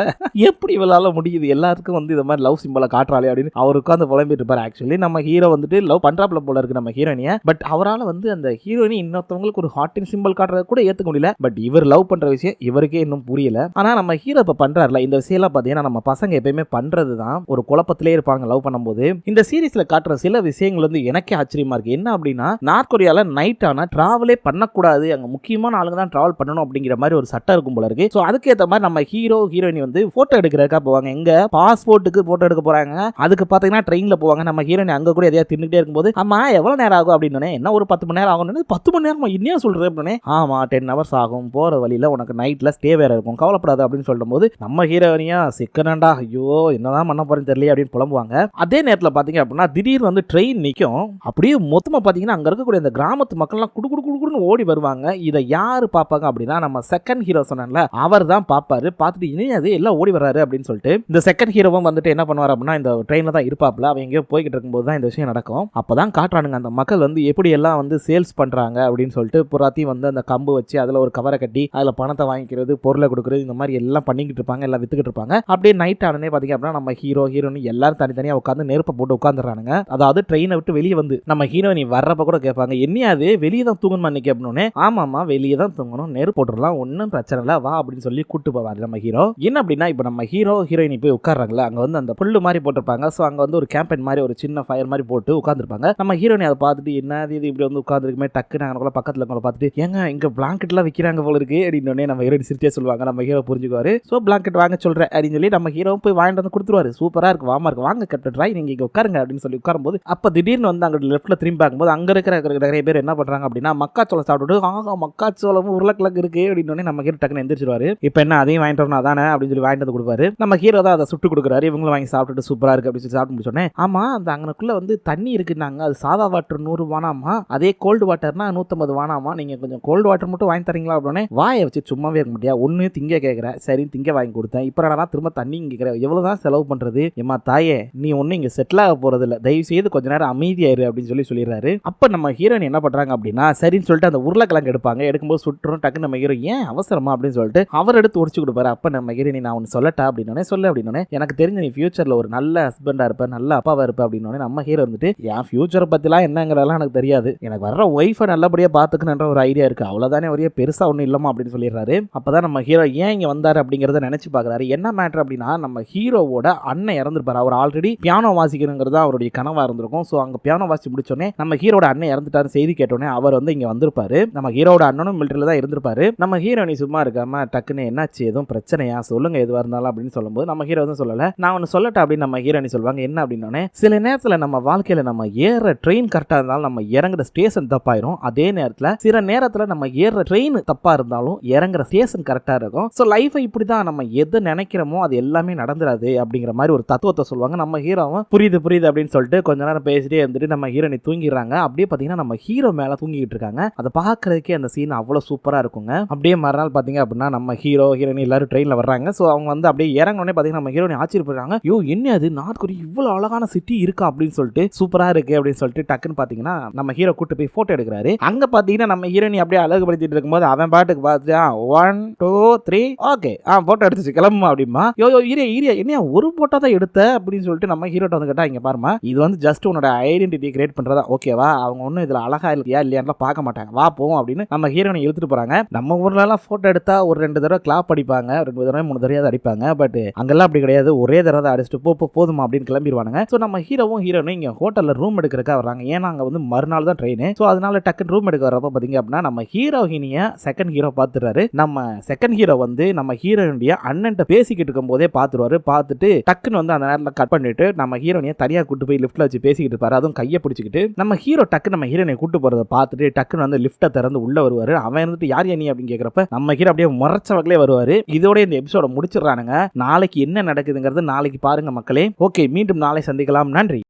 எப்படி இவளால முடியுது, எல்லாருக்கும் வந்து இந்த மாதிரி லவ் சிம்பிளை காட்டுறாளே அப்படின்னு அவர் உட்காந்து புலம்பிட்டு இருப்பாரு. ஆக்சுவலி நம்ம ஹீரோ வந்துட்டு லவ் பண்றாப்ல போல இருக்கு நம்ம ஹீரோயினிய, பட் அவரால் வந்து அந்த ஹீரோயினி இன்னொருத்தவங்களுக்கு ஒரு ஹார்ட்டின் சிம்பிள் காட்டுறத கூட ஏத்துக்க முடியல. பட் இவர் லவ் பண்ற விஷயம் இவருக்கே இன்னும் புரியல. ஆனா நம்ம ஹீரோ இப்ப பண்றாருல இந்த விஷயம் எல்லாம் பாத்தீங்கன்னா நம்ம பசங்க எப்பயுமே பண்றதுதான், ஒரு குழப்பத்திலே இருப்பாங்க லவ் பண்ணும்போது. இந்த சீரீஸ்ல காட்டுற சில விஷயங்கள் வந்து எனக்கே ஆச்சரியமா இருக்கு. என்ன அப்படின்னா, நார்த் கொரியால நைட் ஆனா டிராவலே பண்ணக்கூடாது, அங்க முக்கியமான ஆளுங்க தான் டிராவல் பண்ணணும் அப்படிங்கிற மாதிரி ஒரு சட்டம் இருக்கும் போல இருக்கு. சோ அதுக்கு ஏத்த மாதிரி நம்ம ஹீரோ ஹீரோயினி வந்து போட்டோ எடுக்கிறதுக்காக போவாங்க. எங்க பாஸ்போர்ட்டுக்கு போட்டோ எடுக்க போறாங்க. அதுக்கு பாத்தீங்கன்னா ட்ரெயின்ல போவாங்க. நம்ம ஹீரோயினி அங்க கூட எதையா தின்னுட்டே இருக்கும்போது, ஆமா எவ்வளவு நேரம் ஆகும் அப்படின்னு, என்ன ஒரு 10 மணி நேரம் ஆகும். 10 மணி நேரம் இன்னும் சொல்றேன் அப்படின்னு, ஆமா 10 hours ஆகும், போற வழியில உனக்கு நைட்ல ஸ்டே வேற இருக்கும், கவலைப்படாது அப்படின்னு சொல்லும் போது நம்ம ஹீரோயினியா சிக்கனண்டா, ஐயோ என்னதான் பண்ண போறேன்னு தெரியல அப்படின்னு புலம்புவாங்க. அதே நேரத்தில் பாத்தீங்க அப்படின்னா திடீர்னு வந்து ட்ரெயின் நிற்கும். அப்படியே மொத்தமா பாத்தீங்கன்னா அங்க இருக்கக்கூடிய அந்த கிராமத்து மக்கள்லாம் குடு குடு குடுன்னு ஓடி வருவாங்க. இதை யாரு பாப்பாங்க அப்படின்னா, நம்ம செகண்ட் ஹீரோ சொன்னான்ல அவர் தான் பாப்பாரு. பார்த்துட்டு இனியாது எல்லாம் ஓடி வர்றாரு அப்படின்னு சொல்லிட்டு இந்த செகண்ட் ஹீரோவும் வந்துட்டு என்ன பண்ணுவார் அப்படின்னா, இந்த ட்ரெயின்ல தான் இருப்பாப்ல. அவங்க எங்கேயோ போய்கிட்டு இருக்கும்போது தான் இந்த விஷயம் நடக்கும். அப்பதான் காட்டுறானுங்க அந்த மக்கள் வந்து எப்படி எல்லாம் வந்து சேல்ஸ் பண்றாங்க அப்படின்னு சொல்லிட்டு புறாத்தையும் வந்து அந்த கம்பு வச்சு அதுல ஒரு கவரை கட்டி அதுல பணத்தை வாங்கிக்கிறது, பொருளை கொடுக்குறது, இந்த மாதிரி எல்லாம் பண்ணிக்கிட்டு இருப்பாங்க, எல்லாம் வித்துக்கிட்டு இருப்பாங்க. அப்படியே நைட் ஆனே பாத்தீங்க அப்படின்னா நம்ம ஹீரோ ஹீரோனி எல்லாரும் தனித்தனியா உட்காந்து நெருப்பை போட்டு உட்காந்துறானுங்க. அதாவது ட்ரெயினை விட்டு வெளியே வந்து நம்ம ஹீரோனி வர்றப்ப கூட கேட்பாங்க, என்னையாது வெளியே தான் தூங்கணும் அன்னைக்கு அப்படின்னு. ஆமாமா வெளியே தான் தூங்கணும், நெருப்பு போட்டுடலாம், ஒன்னும் பிரச்சனை இல்லை வா அப்படின்னு சொல்லி கூட்டு போவாரு நம்ம ஹீரோ. என்ன அப்படின்னா, இப்போ நம்ம ஹீரோ ஹீரோயினி போய் உட்கார்றாங்களா, அங்க வந்து அந்த புல்லு மாதிரி போட்டிருப்பாங்க. ஸோ அங்க வந்து ஒரு கேம்பெயின் மாதிரி ஒரு சின்ன ஃபயர் மாதிரி போட்டு உட்காந்துருப்பாங்க. நம்ம ஹீரோயினி அதை பார்த்துட்டு என்ன இது இப்படி வந்து உட்காந்துருக்குமே, டக்கு நாங்கள் பக்கத்தில் இருக்கவங்கள பார்த்துட்டு, ஏங்க இங்க பிளாங்கெட்லாம் விற்கிறாங்க போல இருக்கு அப்படின்னு நம்ம ஹீரோயின் சிரிச்சே சொல்லுவாங்க. நம்ம ஹீரோ புரிஞ்சுக்குவாரு. ஸோ பிளாங்கெட் வாங்க சொல்றேன் அப்படின்னு சொல்லி நம்ம ஹீரோ போய் வாங்கிட்டு வந்து கொடுத்துருவாரு. சூப்பரா இருக்கு, வாமா இருக்கு, வாங்க கட்டுறாய் நீங்க இங்க உட்காருங்க அப்படின்னு சொல்லி உட்காரும்போது, அப்ப திடீர்னு வந்து அங்க லெஃப்ட்ல திரும்பி பார்க்கும்போது அங்க இருக்கிற நிறைய பேர் என்ன பண்றாங்க அப்படின்னா, மக்காச்சோளம் சாப்பிட்டு, ஆகா மக்காச்சோளமும் உருளைக்கிழங்கு இருக்கு அப்படின்னு நம்ம ஹீரோ டக்குன்னு எந்திரிச்சிருவாரு. இப்போ என்ன அதையும் வாங்கிட்டு வரணும் அதானே அப்படின்னு சொல்லி வாங்கிட்டு வந்து கொடுப்பாரு. நம்ம ஹீரோ தான் அதை சுட்டு கொடுக்குறாரு. இவங்களும் வாங்கி சாப்பிட்டுட்டு சூப்பரா இருக்கு அப்படின்னு சொல்லி சாப்பிட்டு முடிச்சோன்னே, ஆமா அந்த அங்கனுக்குள்ள வந்து தண்ணி இருக்குன்னாங்க, அது சாதா வாட்டர் 100 வானாமா, அதே கோல்டு வாட்டர்னா 150 வானாமா, நீங்க கொஞ்சம் கோல்டு வாட்டர் மட்டும் வாங்கி தரீங்களா அப்படின்னு வாயை வச்சு சும்மாவே இருக்க முடியாது. ஒன்னு திங்க கேட்கிறேன், சரி திங்க வாங்கி கொடுத்தேன், இப்போ நான் திரும்ப தண்ணி கேட்கிறேன், எவ்வளவுதான் செலவு பண்றது, ஏமா தாயே நீ ஒன்னும் இங்க செட்டில் ஆக போறது இல்லை, தயவு செய்து கொஞ்ச நேரம் அமைதியாயிரு அப்படின்னு சொல்லிடுறாரு. அப்ப நம்ம ஹீரோயின் என்ன பண்றாங்க அப்படின்னா, சரின்னு சொல்லிட்டு அந்த உருளைக்கிழங்கு எடுப்பாங்க. எடுக்கும்போது சுட்டுரும். டக்கு நம்ம ஹீரோ ஏன் அவசரமா அப்படின்னு சொல்லிட்டு அவர் எடுத்து உடிச்சு கொடுப்பாரு. அப்ப நம்ம ஹீரோயினி நான் ஒன்னு சொல்லட்டா அப்படின்னு சொல்லு அப்படின்னு எனக்கு தெரிஞ்ச நீ ஃபியூச்சர்ல ஒரு நல்ல ஹஸ்பண்டா இருப்ப, நல்ல அப்பாவா இருப்ப அப்படின்னு நம்ம ஹீரோ வந்துட்டு என் ஃபியூச்சரை பத்திலாம் என்னங்கிறதெல்லாம் எனக்கு தெரியாது, எனக்கு வர்ற ஒய்ஃபை நல்லபடியா பாத்துக்கணுன்ற ஒரு ஐடியா இருக்கு, அவ்வளவுதானே, ஒரே பெருசா ஒன்றும் இல்லமா அப்படின்னு சொல்லிடுறாரு. அப்பதான் நம்ம ஹீரோ ஏன் இங்க வந்தாரு அப்படிங்கறத நினைச்சு பாக்குறாரு. என்ன மேட்டர் அப்படின்னா நம்ம ஹீரோவோட அண்ணன் இறந்துருப்பாரு. அவர் ஆல்ரெடி பியானோ வாசிக்கணுங்கிறது அவருடைய கனவா இருந்திருக்கும். ஸோ அங்க பியானோ வாசி முடிச்சோடனே நம்ம ஹீரோட அண்ணன் இறந்துட்டாரு செய்தி கேட்டோடனே அவர் வந்து இங்க வந்திருப்பாரு. நம்ம ஹீரோட அண்ணனும் மிலிட்டரியில தான் இருந்திருப்பாரு. நம்ம ஹீரோனி சும்மா இருக்காம டக்குன்னு என்னாச்சு, எதுவும் பிரச்சனையா சொல்லுங்க எதுவா இருந்தாலும் அப்படின்னு சொல்லும்போது நம்ம ஹீரோ வந்து சொல்லல, நான் ஒன்னு சொல்லட்டா அப்படின்னு நம்ம ஹீரோனி சொல்லுவாங்க. என்ன அப்படின்னோடனே சில நேரத்துல நம்ம வாழ்க்கையில நம்ம ஏற ட்ரெயின் கரெக்டா இருந்தாலும் நம்ம இறங்குற ஸ்டேஷன் தப்பாயிரும், அதே நேரத்துல சில நேரத்துல நம்ம ஏற ட்ரெயின் தப்பா இருந்தாலும் இறங்குற ஸ்டேஷன் கரெக்டா இருக்கும். ஸோ லைஃபை இப்படிதான் நம்ம எது நினைக்கிறோமோ அது எல்லாமே நடந்துராது அப்படிங்கிற மாதிரி ஒரு தத்துவத்தை சொல்லுவாங்க. நம்ம ஹீரோவும் புரியுது புரியுது அப்படின்னு சொல்லிட்டு கொஞ்ச நேரம் பேசிட்டே இருந்துட்டு நம்ம ஹீரோனி தூங்கிடுறாங்க. அப்படியே பாத்தீங்கன்னா நம்ம ஹீரோ மேல தூங்கிட்டு இருக்காங்க. அதை பாக்குறதுக்கே அந்த சீன் அவ்வளவு சூப்பரா இருக்குங்க. அப்படியே மறுநாள் பாத்தீங்க அப்படின்னா நம்ம ஹீரோ ஹீரோனி எல்லாரும் ட்ரெயின்ல வர்றாங்க. ஸோ அவங்க வந்து அப்படியே இறங்கினோடனே பாத்தீங்கன்னா நம்ம ஹீரோனி ஆச்சரியப்படுறாங்க. யோ என்ன அது நார்த் கொரியா இவ்வளவு அழகான சிட்டி இருக்கா அப்படின்னு சொல்லிட்டு சூப்பரா இருக்கு அப்படின்னு சொல்லிட்டு டக்குன்னு பாத்தீங்கன்னா நம்ம ஹீரோ கூட்டு போய் போட்டோ எடுக்கிறாரு. அங்க பாத்தீங்கன்னா நம்ம ஹீரோனி அப்படியே அழகுபடுத்திட்டு இருக்கும்போது அவன் பாட்டுக்கு பார்த்துட்டு 1 2 3 ஓகே போட்டோ எடுத்துச்சு கிளம்புமா அப்படிமா. யோ ஈரியா என்ன ஒரு போட்டோ தான் எடுத்த அப்படின்னு சொல்லிட்டு நம்ம ஹீரோட்ட வந்து கேட்டா, இங்க பாருமா இது வந்து ஜஸ்ட் உன்னோட ஐடென்டிட்டி கிரியேட் பண்றதா, ஓகேவா, அவங்க ஒன்னும் இதுல அழகா இல்லையா இல்லையான்னு பார்க்க மாட்டாங்க, வா போவோம் அப்படின்னு நம்ம ஹீரோனை இழுத்துட்டு போறாங்க. நம்ம ஊர்ல எல்லாம் போட்டோ எடுத்தா ஒரு 2 தடவை கிளாப் அடிப்பாங்க, 2 தடவை 3 தடவை அடிப்பாங்க. பட் அங்கெல்லாம் அப்படி கிடையாது, ஒரே தடவை அடிச்சுட்டு போதுமா அப்படின்னு கிளம்பிடுவாங்க. ஸோ நம்ம ஹீரோவும் ஹீரோனும் இங்க ஹோட்டல்ல ரூம் எடுக்கிறதுக்காக வர்றாங்க. ஏன்னா அங்க வந்து மறுநாள் தான் ட்ரெயின். ஸோ அதனால டக்குன்னு ரூம் எடுக்க வரப்ப பாத்தீங்க அப்படின்னா நம்ம ஹீரோயினிய செகண்ட் ஹீரோ பாத்துறாரு. நம்ம செகண்ட் ஹீரோ வந்து நம்ம ஹீரோயினுடைய அண்ணன்ட்ட பேசிக்கிட்டு இருக்கும் போதே பாத்துருவாரு. பார்த்துட்டு டக்குன்னு வந்து அந்த நேரத்தில் கட் பண்ணிட்டு நம்ம ஹீரோனிய தனியா கூட்டு போய் லிஃப்ட்ல வச்சு பேசிக்கிட்டு இருப்பாரு. அதுவும் கையை பிடிச்சிக்கிட்டு நம்ம ஹீரோ டக்கு நம்ம ஹீரோனை கூட்டு போறதை பார்த்துட்டு டக்குன்னு வந்து லிஃப்ட்டை திறந்து உள்ள வருவாரு. அவன் வந்துட்டு யார் நீ அப்படின்னு கேட்கறப்ப நம்ம ஹீரோ அப்படியே முறைச்ச வகையிலே வருவாரு. இதோட இந்த எபிசோட முடிச்சிடறானுங்க. நாளைக்கு என்ன நடக்குதுங்கிறது நாளைக்கு பாருங்க மக்களே. ஓகே, மீண்டும் நாளை சந்திக்கலாம். நன்றி.